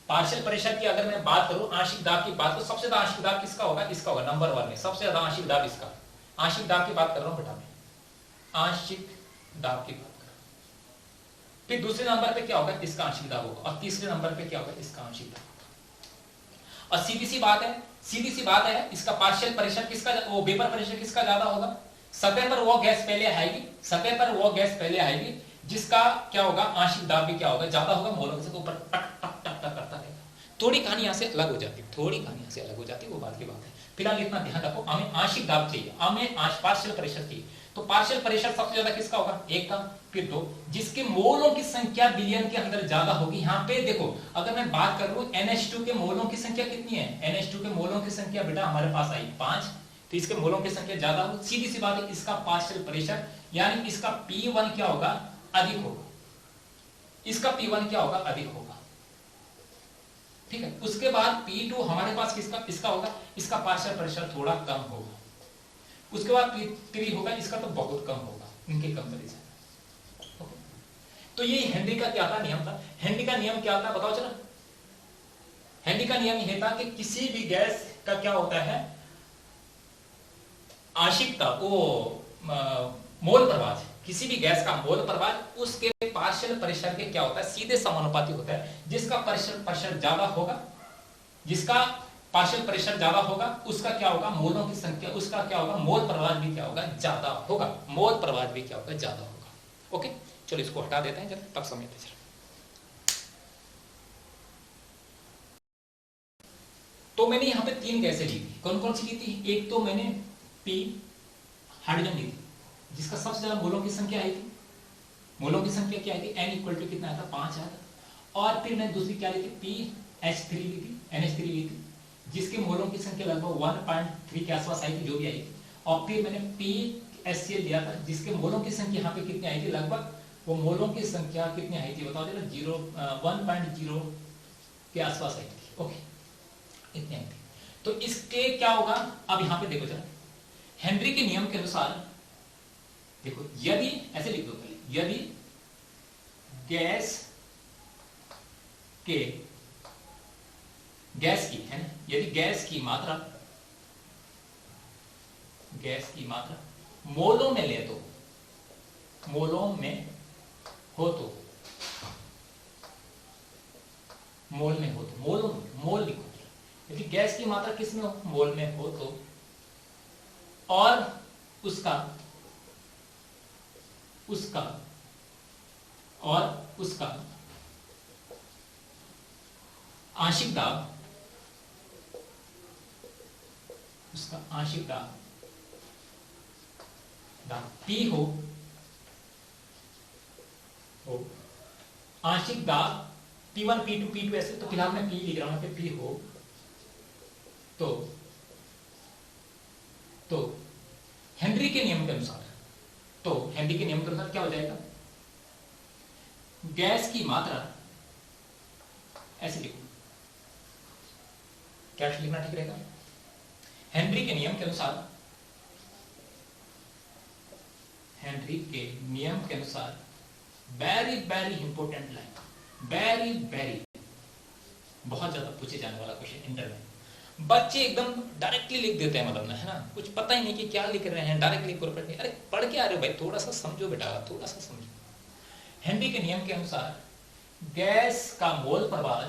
पार्शियल प्रेशर की अगर मैं बात करूं, आंशिक दाब की बात, तो सबसे ज्यादा आंशिक दाब किसका होगा, इसका होगा, नंबर 1 में सबसे ज्यादा आंशिक दाब इसका। आंशिक दाब की बात कर रहा हूं बेटा मैं, आंशिक दाब की बात कर रहा हूं। फिर दूसरे नंबर पे क्या होगा, इसका आंशिक दाब होगा, और तीसरे नंबर पे क्या होगा, इसका आंशिक दाब होगा। और सीधी सी बात है, सीधी सी बात है, इसका पार्शियल प्रेशर किसका, वो वेपर प्रेशर किसका ज्यादा होगा, सतह पर वो गैस पहले आएगी, सतह पर वो गैस पहले आएगी जिसका क्या होगा, आंशिक दाब भी क्या होगा, ज्यादा होगा, मोलों से ऊपर टक टक टक टक करता रहेगा। थोड़ी कहानी यहां से अलग हो जाती है, थोड़ी कहानी यहां से अलग हो जाती है, वो बात की बात है। फिलहाल इतना ध्यान रखो, हमें आंशिक दाब चाहिए, हमें पार्शियल प्रेशर चाहिए। तो पार्शियल प्रेशर सबसे ज्यादा किसका होगा, एक का, फिर 2, जिसके मोलों की संख्या बिलियन के अंदर ज्यादा होगी। यहाँ पे देखो अगर मैं बात कर लूं NH2 के मोलों की संख्या कितनी है, NH2 के मोलों की संख्या बेटा हमारे पास आई 5, तो इसके मोलों की संख्या ज्यादा होगी। सीधी सी बात है, इसका पार्शियल प्रेशर यानी इसका P1 क्या होगा, अधिक होगा, इसका P1 क्या होगा, अधिक होगा। ठीक है, उसके बाद P2 हमारे पास किसका, इसका होगा, इसका पार्शियल प्रेशर थोड़ा कम होगा। उसके बाद P3 होगा, इसका तो बहुत कम होगा इनके कंपैरिजन। तो ये हेनरी का क्या था, नियम था। हेनरी का नियम क्या था बताओ चलो, हेनरी का नियम यह था कि किसी भी गैस का क्या होता है, आंशिकता, वो मोल प्रवाह, किसी भी गैस का मोल प्रवाह उसके पार्शियल प्रेशर के क्या होता है, सीधे समानुपाती होता है। जिसका पार्शियल प्रेशर ज्यादा होगा, जिसका पार्शियल प्रेशर ज्यादा होगा, उसका क्या होगा, मोलों की संख्या, उसका क्या होगा, मोल प्रवाह भी क्या होगा, ज्यादा होगा, मोल प्रवाह भी क्या होगा, ज्यादा होगा। ओके चलो इसको हटा देते हैं जरा, तब समझते चलो। तो मैंने यहाँ पे 3 गैसें ली थी। कौन कौन सी ली थी? एक तो मैंने P हाइड्रोजन ली थी, जिसका सबसे ज्यादा मोलों की संख्या आई थी। मोलों की संख्या क्या आई थी? N इक्वल टू कितना आया था? 5 आया था। और फिर मैंने दूसरी क्या ली थी? PH3 ली थी, NH3 ली थी, जिसके मोलों की संख्या लगभग 1.3 के आसपास आई थी, जो भी आई थी। और फिर मैंने PHCl लिया था, जिसके मोलों की संख्या यहाँ पे कितनी आई थी? लगभग वो मोलों की संख्या कितनी आई थी बताओ जरा? 1.0 के आसपास आई थी। ओके, इतनी आई थी। तो इसके क्या होगा? अब यहाँ पे देखो जरा, हेनरी के नियम के अनुसार देखो, यदि ऐसे लिख दो पहले, यदि गैस की है ना, यदि गैस की मात्रा मोलों में ले तो, मोलों में हो तो, मोल में हो तो, मोल लिखो। यदि गैस की मात्रा किस में हो? मोल में हो तो, और उसका आंशिक दाब, P हो, आंशिक दाब P1 P2 P2 ऐसे, तो फिलहाल मैं P लिख रहा हूं, P हो तो हेनरी के नियम के अनुसार, क्या हो जाएगा? गैस की मात्रा, ऐसे लिखो, क्या लिखना ठीक रहेगा? हेनरी के नियम के अनुसार, very very important line, very बहुत ज्यादा पूछे जाने वाला क्वेश्चन इंटर में। बच्चे एकदम डायरेक्टली लिख देते हैं, मतलब है ना, कुछ पता ही नहीं कि क्या लिख रहे हैं, डायरेक्टली प्रॉपर्टी। अरे पढ़ के आ रहे हो भाई, थोड़ा सा समझो बेटा, थोड़ा सा समझो। हेनरी के नियम के अनुसार गैस का मोल प्रवाह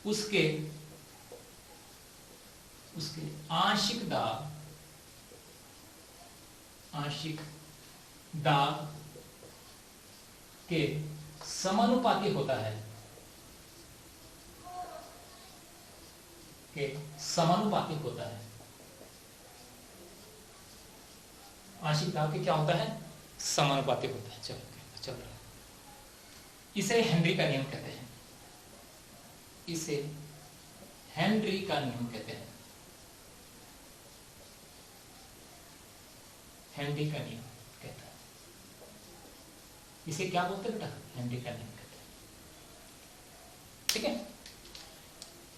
उसके आंशिक दाब के समानुपाती होता है, आंशिक दाब के क्या होता है? समानुपाती होता है। चल रहा है। इसे हेनरी का नियम कहते हैं, हेनरी का नियम कहते हैं। इसे क्या बोलते हैं बेटा? हेनरी का नियम कहते हैं। ठीक है,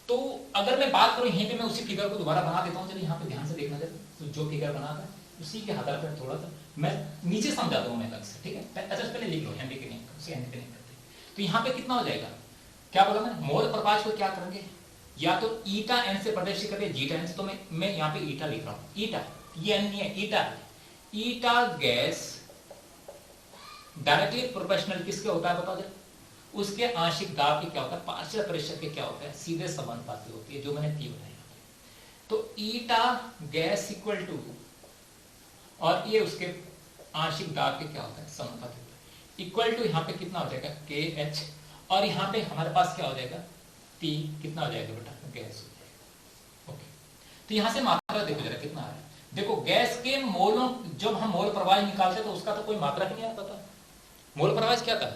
तो अगर मैं बात करूं यहीं पे, मैं उसी फिगर को दोबारा बना देता हूं। चलिए यहाँ पे ध्यान से देखना जरा, तो जो फिगर बना था उसी के आधार पर थोड़ा सा मैं नीचे समझा दूंगा मैं अलग से। ठीक है, अच्छा पहले लिख लो हेनरी के नियम, उसे हेनरी के नियम कहते हैं। तो यहाँ पे कितना हो जाएगा? क्या बोला मैं? मोल प्रकाश को क्या करेंगे? या तो ईटा एन से प्रदर्शित करें, जीटा एन से। तो मैं यहाँ पे ईटा लिख रहा हूँ, ईटा, ये एन नहीं है, ईटा गैस डायरेक्टली प्रोपोर्शनल किसके होता है बताओ जरा? उसके आंशिक दाब के क्या होता है? पार्शियल प्रेशर के क्या होता है? सीधे समानुपाती होती है, जो मैंने P बताया। तो ईटा गैस इक्वल टू, और ये उसके आंशिक दाब के क्या होता है? समानुपाती होता है। इक्वल टू यहाँ पे कितना हो जाएगा? KH, और यहाँ पे हमारे पास क्या हो जाएगा? P कितना हो जाएगा बेटा? गैस हो जाएगा। ओके, तो यहाँ से मात्रा देखो जरा कितना आ रहा है। देखो गैस के मोलों, जब हम मोल प्रवाह निकालते तो उसका तो कोई मात्रा नहीं आता था। मोल प्रवाह क्या था?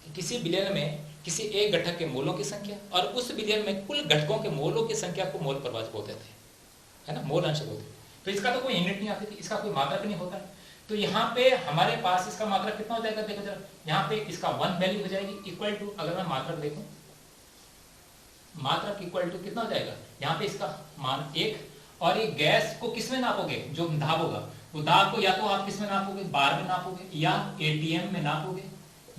कि किसी विलयन में किसी एक घटक के मोलों की संख्या, और उस विलयन में कुल घटकों के मोलों की संख्या को मोल प्रवाह बोलते थे, है ना, मोल अंश बोलते थे। तो इसका तो कोई यूनिट नहीं आती थी, इसका कोई मात्रा भी नहीं होता है। तो यहाँ पे हमारे पास इसका मात्रा कितना हो जाएगा? देखो जरा, यहाँ पे इसका 1 वैल्यू हो जाएगी, इक्वल टू, अगर मैं मात्रक देखूं, मात्रक इक्वल टू कितना हो जाएगा? यहाँ पे इसका मान 1, और ये गैस को किसमें नापोगे? जो दाब होगा, वो दाब को या तो आप किसमें नापोगे? बार में नापोगे, या ATM में नापोगे,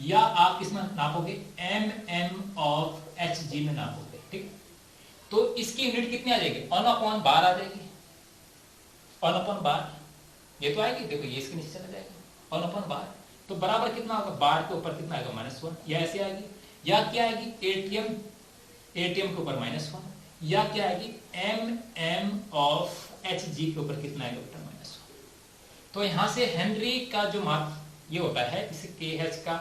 या आप किसमें नापोगे? mm ऑफ Hg में नापोगे। ठीक, तो इसकी यूनिट कितनी आ जाएगी? 1/बार आ जाएगी, 1/बार, ये तो आएगी। देखो ये इसके नीचे चला जाएगा, 1/बार, तो बराबर कितना होगा? बार के ऊपर कितना आएगा? -1, या ऐसे आएगी, या क्या आएगी? ATM के ऊपर -1, या क्या आएगी? mm ऑफ Hg के ऊपर कितना आएगा बेटा? -1। तो यहां से हेनरी का जो ये होता है, इसे KH का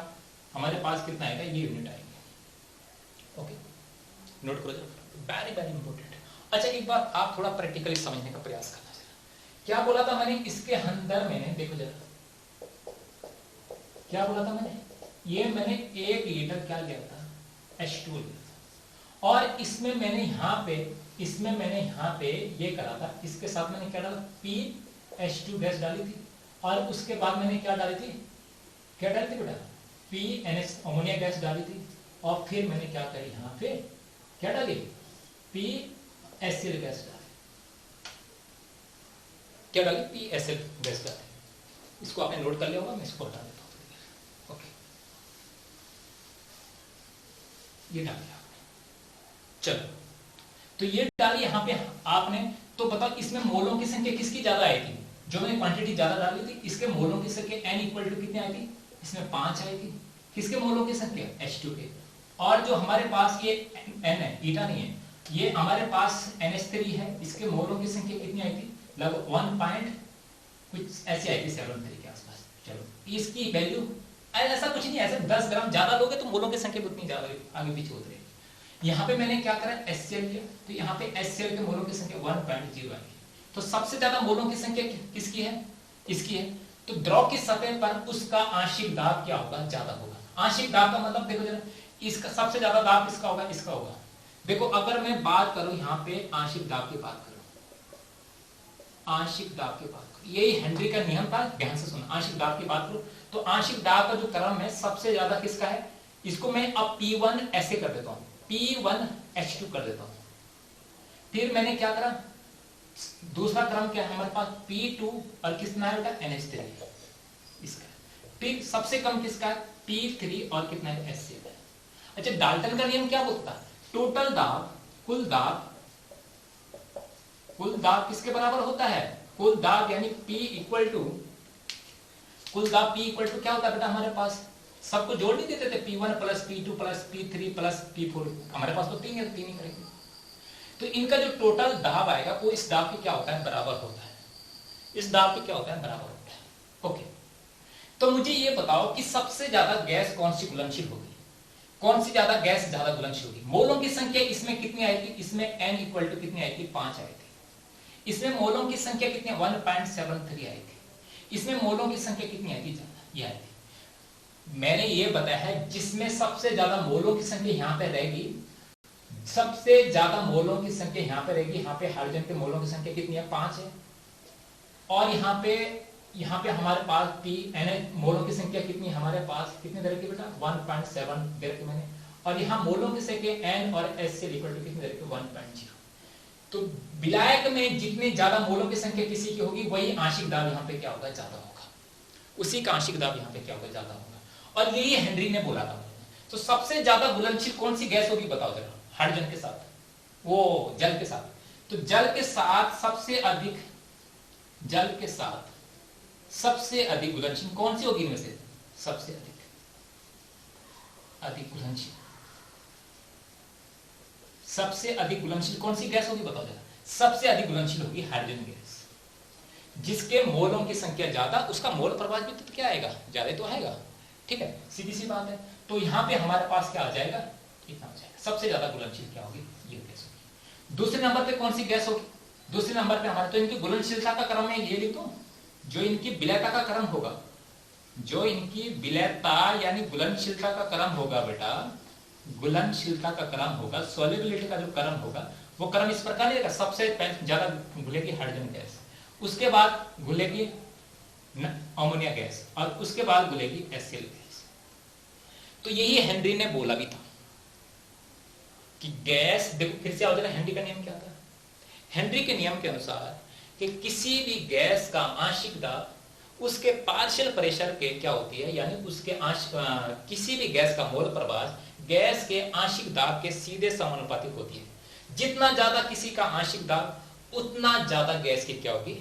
हमारे पास कितना आएगा, ये यूनिट आएंगे। ओके, नोट करो जरा, वेरी वेरी इंपॉर्टेंट। अच्छा, एक बार आप थोड़ा प्रैक्टिकली समझने का प्रयास करना जरा। क्या बोला था मैंने, इसके अंदर मैंने, देखो जरा क्या बोला था मैंने, ये मैंने 1 लीटर क्या लिया था, H2 लिया था, और इसमें मैंने यहाँ पे ये करा था, इसके साथ मैंने क्या डाला, PH2 गैस डाली थी, और उसके बाद मैंने क्या डाली थी, क्या डाली थी बेटा, PNH अमोनिया गैस डाली थी, और फिर मैंने क्या करी, यहाँ पे क्या डाली, PHCl गैस डाली, क्या डाली, PHCl गैस डाली। इसको आपने नोट कर लिया होगा, मैं इसको हटा देता हूँ। ओके, ये डाल दिया आपने। चलो, तो ये डाली यहाँ पे आपने, तो बताओ इसमें मोलों की संख्या किसकी ज्यादा आई थी, जो मैंने क्वांटिटी ज्यादा डाली थी, इसके मोलों की संख्या n इक्वल टू कितनी आई थी, इसमें 5 आई थी। किसके मोलों की संख्या, H2 के। और जो हमारे पास ये n है, ईटा नहीं है, ये हमारे पास NH3 है, इसके मोलों की संख्या कितनी आई थी, लगभग 1 पॉइंट कुछ ऐसी आई थी, 73 के आसपास। चलो, इसकी वैल्यू ऐसा कुछ नहीं है, ऐसा 10 ग्राम ज्यादा लोगे तो मोलों की संख्या भी उतनी ज्यादा आगे पीछे होती रहेगी। यहाँ पे मैंने क्या करा, HCl लिया, तो यहाँ पे HCl के मोलों की संख्या 1.0 आई। तो सबसे ज्यादा मोलों की संख्या किसकी है, इसकी है। तो द्रव की सतह पर उसका आंशिक दाब क्या होगा, ज्यादा होगा। आंशिक दाब का मतलब देखो जरा, इसका सबसे ज्यादा दाब किसका होगा, इसका होगा। देखो, अगर मैं बात करूं यहाँ पे आंशिक दाब की बात करूं, आंशिक दाब की बात करूं, यही हेनरी का नियम था, ध्यान से सुनो। आंशिक दाब की बात करूं तो आंशिक दाब का जो क्रम है सबसे ज्यादा किसका है, इसको मैं अब P1 ऐसे कर देता हूं, P1H2 कर देता हूं। फिर मैंने क्या करा, दूसरा क्रम क्या है हमारे पास, P2 और कितना है बेटा, NH3 इसका। फिर सबसे कम किसका है, P3 और कितना है, HCl। अच्छा, डाल्टन का नियम क्या बोलता है, टोटल दाब, कुल दाब किसके बराबर होता है, कुल दाब यानी P इक्वल टू, कुल दाब P इक्वल टू क्या होता है बेटा, हमारे पास सबको जोड़ नहीं देते थे, P1 plus P2 plus P3 plus P4, हमारे पास तो 3 है, 3 ही करेंगे। तो इनका जो टोटल दाब आएगा वो इस दाब के क्या होता है, बराबर होता है, इस दाब के क्या होता है, बराबर होता है। ओके, तो मुझे ये बताओ कि सबसे ज्यादा गैस कौन सी घुलनशील होगी, कौन सी ज्यादा गैस ज्यादा घुलनशील होगी। मोलों की संख्या इसमें कितनी आई थी, इसमें n इक्वल टू कितनी आई थी, 5 आई थी। इसमें मोलों की संख्या कितनी, 1.73 आई थी। इसमें मोलों की संख्या कितनी आई थी, ज्यादा, ये आई थी। मैंने ये बताया है जिसमें सबसे ज्यादा मोलों की संख्या यहाँ पे रहेगी, सबसे ज्यादा मोलों की संख्या यहाँ पे रहेगी। यहाँ पे हाइड्रोजन के मोलों की संख्या कितनी है, 5 है। और यहाँ पे हमारे पास NH मोलों की संख्या कितनी है, हमारे पास कितने दे रखी बेटा, 1.7 दे रखी मैंने। और यहाँ मोलों की संख्या N और HCl इक्वल टू कितने दे रखी, 1.0। तो विलायक में जितनी ज्यादा मोलों की संख्या किसी की होगी, वही आंशिक दाब यहाँ पे क्या होगा, ज्यादा होगा। उसी का आंशिक दाब यहाँ पे क्या होगा, ज्यादा होगा। और यही हेनरी ने बोला था। तो सबसे ज्यादा घुलनशील कौन सी गैस होगी, बताओ जरा, हाइड्रोजन के साथ, वो जल के साथ। तो जल के साथ सबसे अधिक घुलनशील कौन सी होगी इनमें से, सबसे अधिक घुलनशील, सबसे अधिक घुलनशील कौन सी गैस होगी, बताओ जरा। सबसे अधिक घुलनशील होगी हाइड्रोजन गैस। जिसके मोलों की संख्या ज्यादा, उसका मोल प्रवाह भी तो क्या आएगा, ज्यादा तो आएगा। ठीक है, सीधी सी बात है। तो यहाँ पे हमारे पास क्या आ जाएगा, इतना आ जाएगा। सबसे ज्यादा घुलनशील क्या होगी, ये गैस होगी। दूसरे नंबर पे कौन सी गैस होगी, दूसरे नंबर पे हमारे, तो इनकी घुलनशीलता का क्रम है, ये लिख दो। जो इनकी विलयता का क्रम होगा, जो इनकी विलयता यानी घुलनशीलता का क्रम होगा बेटा, घुलनशीलता का क्रम होगा, सॉल्युबिलिटी का जो क्रम होगा, वो क्रम इस प्रकार रहेगा। सबसे ज्यादा घुलेगी हाइड्रोजन गैस, उसके बाद घुलेगी अमोनिया गैस, और उसके बाद घुलेगी HCl गैस। तो यही हेनरी ने बोला भी था कि गैस, देखो फिर से आओ जरा, हेनरी का नियम क्या था। हेनरी के नियम के अनुसार कि किसी भी गैस का आंशिक दाब उसके पार्शियल प्रेशर के क्या होती है, यानी उसके किसी भी गैस का मोल प्रवाह गैस के आंशिक दाब के सीधे समानुपातिक होती है। जितना ज्यादा किसी का आंशिक दाब, उतना ज्यादा गैस की क्या होगी,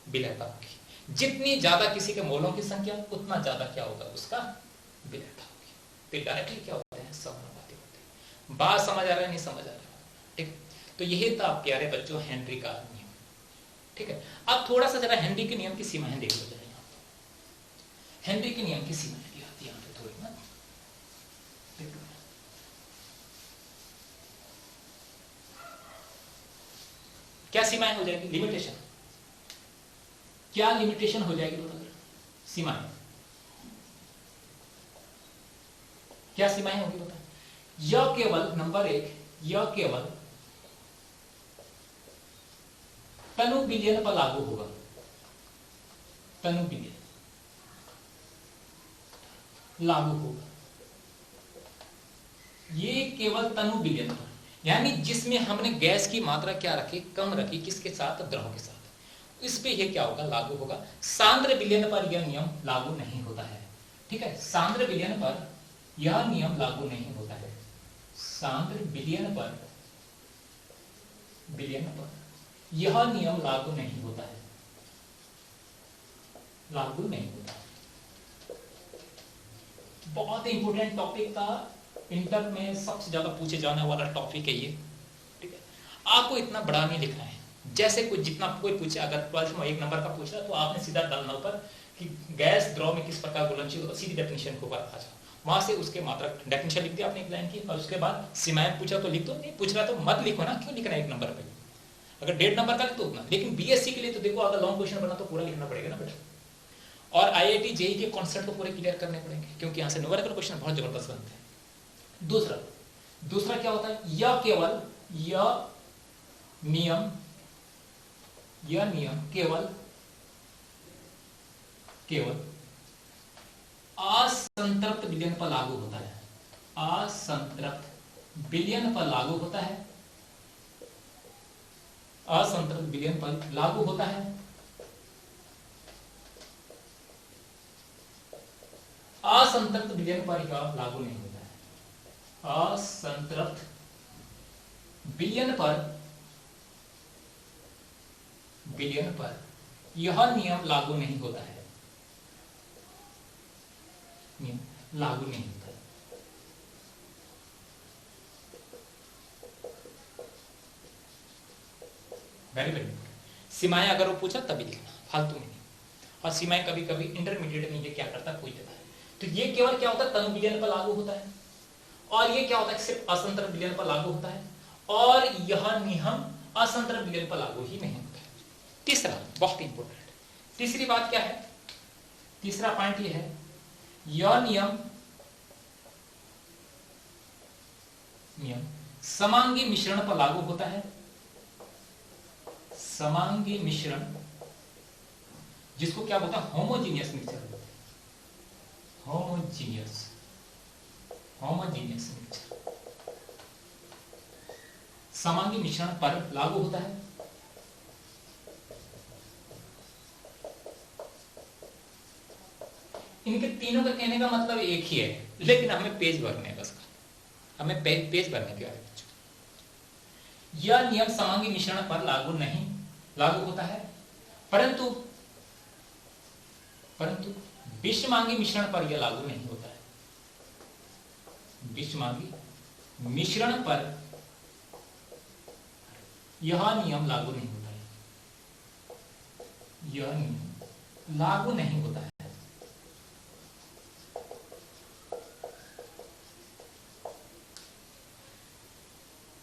विलयता होगी। जितनी ज्यादा किसी के मोलों की संख्या, उतना ज्यादा क्या होगा, उसका विलयता होगी। तो डायरेक्टली क्या होते हैं, समानुपातिक होते हैं। बात समझ आ रहा है, नहीं समझ आ रहा है, ठीक। तो यही था प्यारे बच्चों हेनरी का नियम। ठीक है, अब थोड़ा सा जरा हेनरी के नियम की सीमाएं देख लो जरा। हेनरी के नियम की सीमाएं भी आती है यहाँ पे थोड़ी ना, देखो क्या सीमाएं हो जाएगी, लिमिटेशन, क्या लिमिटेशन हो जाएगी बताओ, सीमाएं, क्या सीमाएं होगी बताओ। यह केवल नंबर एक, यह केवल तनु बिलियन पर लागू होगा, तनु बिलियन लागू होगा, ये केवल तनु बिलियन पर, यानी जिसमें हमने गैस की मात्रा क्या रखी, कम रखी, किसके साथ, द्रव के साथ, इस पे ये क्या होगा, लागू होगा। सांद्र बिलियन पर यह नियम लागू नहीं होता है, ठीक है, सांद्र बिलियन पर यह नियम लागू नहीं होता है, सांद्र बिलियन पर यह नियम लागू नहीं होता है, लागू नहीं होता है। बहुत इंपोर्टेंट टॉपिक था, इंटर में सबसे ज्यादा पूछे जाने वाला टॉपिक है ये, ठीक है। आपको इतना बड़ा नहीं लिखना है, जैसे कोई जितना कोई पूछे, अगर 12th में 1 नंबर का पूछ रहा तो आपने सीधा डालना ऊपर कि गैस द्रव में किस प्रकार घुलनशील होता, सीधी डेफिनेशन के ऊपर आ जाओ, वहां से उसके मात्रा डेफिनेशन लिख दिया आपने एक लाइन की, और उसके बाद सीमाएं पूछा तो लिख दो, नहीं पूछ रहा तो मत लिखो ना, क्यों लिखना 1 नंबर पे, अगर 1.5 नंबर का लिख दो उतना। लेकिन बीएससी के लिए तो देखो अगर लॉन्ग क्वेश्चन बना तो पूरा लिखना पड़ेगा ना बेटा, और आईआईटी जेई के कॉन्सेप्ट को पूरे क्लियर करने पड़ेंगे, क्योंकि यहाँ से न्यूमेरिकल क्वेश्चन बहुत जबरदस्त बनते हैं। दूसरा क्या होता है, यह केवल यह नियम केवल असंतृप्त विलयन पर लागू होता है, असंतृप्त विलयन पर लागू होता है, असंतृप्त विलयन पर लागू होता है, असंतृप्त विलयन पर यह लागू नहीं होता है, असंतृप्त विलयन पर यह नियम लागू नहीं होता है, नियम लागू नहीं होता है। वेरी वेरी सीमाएं अगर वो पूछा तभी लिखना, फालतू में नहीं। और सीमाएं कभी कभी इंटरमीडिएट में ये क्या करता है पूछ देता है, तो ये केवल क्या होता है, तनु विलयन पर लागू होता है, और ये क्या होता है, सिर्फ असंतृप्त विलयन पर लागू होता है, और यह नियम असंतृप्त विलयन पर लागू ही नहीं होता है। तीसरा बहुत इंपॉर्टेंट, तीसरी बात क्या है, तीसरा पॉइंट ये है, यह नियम समांगी मिश्रण पर लागू होता है, समांगी मिश्रण, जिसको क्या बोलता है, होमोजीनियस मिक्सचर बोलते हैं, होमोजीनियस मिक्सचर समांगी मिश्रण पर लागू होता है। इनके तीनों का कहने का मतलब एक ही है, लेकिन हमें पेज भरने है बस, हमें पेज भरने के। यह नियम समांगी मिश्रण पर लागू होता है, परंतु विषमांगी मिश्रण पर यह लागू नहीं होता है, विषमांगी मिश्रण पर यह नियम लागू नहीं होता है, यह नियम लागू नहीं होता है।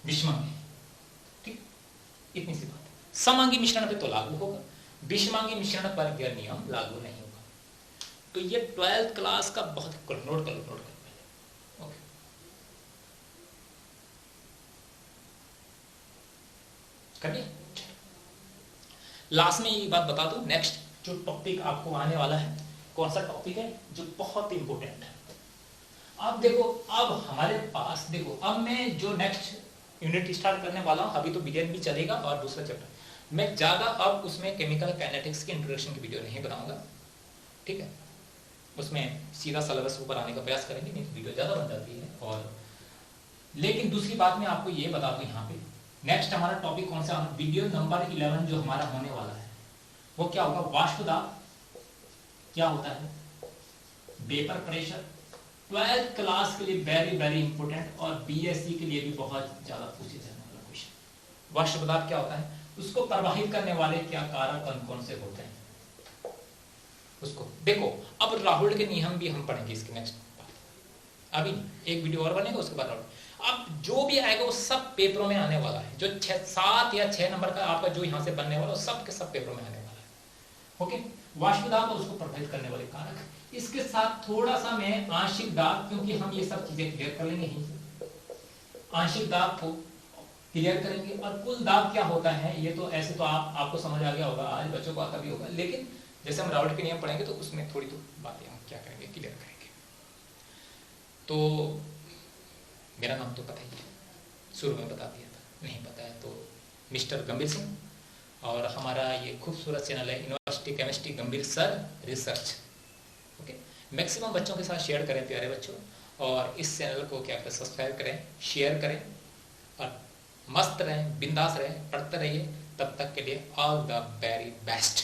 विषमांगी, ठीक, इतनी सी बात है। समांगी मिश्रण पे तो लागू होगा, विषमांगी मिश्रण पर यह नियम लागू नहीं होगा। तो ये 12th क्लास का बहुत नोट कर पहले, ओके। करिए, लास्ट में ये बात बता दूं, नेक्स्ट जो टॉपिक आपको आने वाला है, कौन सा टॉपिक है जो बहुत इंपॉर्टेंट है। अब देखो, अब हमारे पास देखो, अब मैं जो नेक्स्ट यूनिट स्टार्ट करने वाला हूं, अभी तो विलयन भी चलेगा और दूसरा चैप्टर मैं ज्यादा अब उसमें केमिकल काइनेटिक्स के इंट्रोडक्शन की वीडियो नहीं बनाऊंगा, ठीक है। उसमें सीधा सिलेबस ऊपर आने का प्रयास करेंगे, नहीं तो वीडियो ज्यादा बन जाती है। और लेकिन दूसरी बात मैं आपको ये बता दूं, यहाँ पे नेक्स्ट हमारा टॉपिक कौन सा, वीडियो नंबर 11 जो हमारा होने वाला है वो क्या होगा, वाष्प दाब क्या होता है, वेपर प्रेशर। 12th क्लास के लिए वेरी वेरी इंपॉर्टेंट, और बीएससी के लिए भी बहुत ज्यादा पूछे जाने वाला क्वेश्चन। वाष्प दाब क्या होता है, उसको प्रभावित करने वाले क्या कारक कौन कौन से होते हैं, उसको देखो। अब राहुल के नियम भी हम पढ़ेंगे इसके नेक्स्ट, अभी एक वीडियो और बनेगा उसके बाद राहुल। अब जो भी आएगा वो सब पेपरों में आने वाला है, जो 7 या 6 नंबर का आपका जो यहाँ से बनने वाला है सब के सब पेपरों में आने वाला है। ओके, वार्षिक दाब और उसको प्रभावित करने वाले कारक, इसके साथ थोड़ा सा मैं आंशिक दाब, क्योंकि हम ये सब चीजें क्लियर कर लेंगे यहीं से, आंशिक दाब को क्लियर करेंगे। और कुल दाब क्या होता है ये तो ऐसे तो आपको समझ आ गया होगा, आज बच्चों को आता भी होगा, लेकिन जैसे हम राउल्ट के नियम पढ़ेंगे तो उसमें थोड़ी तो बातें हम क्या करेंगे, क्लियर करेंगे। तो मेरा नाम तो पता ही है, शुरू में बता दिया था, नहीं पता है तो मिस्टर गंभीर सिंह, और हमारा ये खूबसूरत चैनल है यूनिवर्सिटी केमिस्ट्री गंभीर सर रिसर्च। ओके, मैक्सिमम बच्चों के साथ शेयर करें प्यारे बच्चों, और इस चैनल को क्या करें, सब्सक्राइब करें, शेयर करें, और मस्त रहें, बिंदास रहें, पढ़ते रहिए। तब तक के लिए ऑल द वेरी बेस्ट।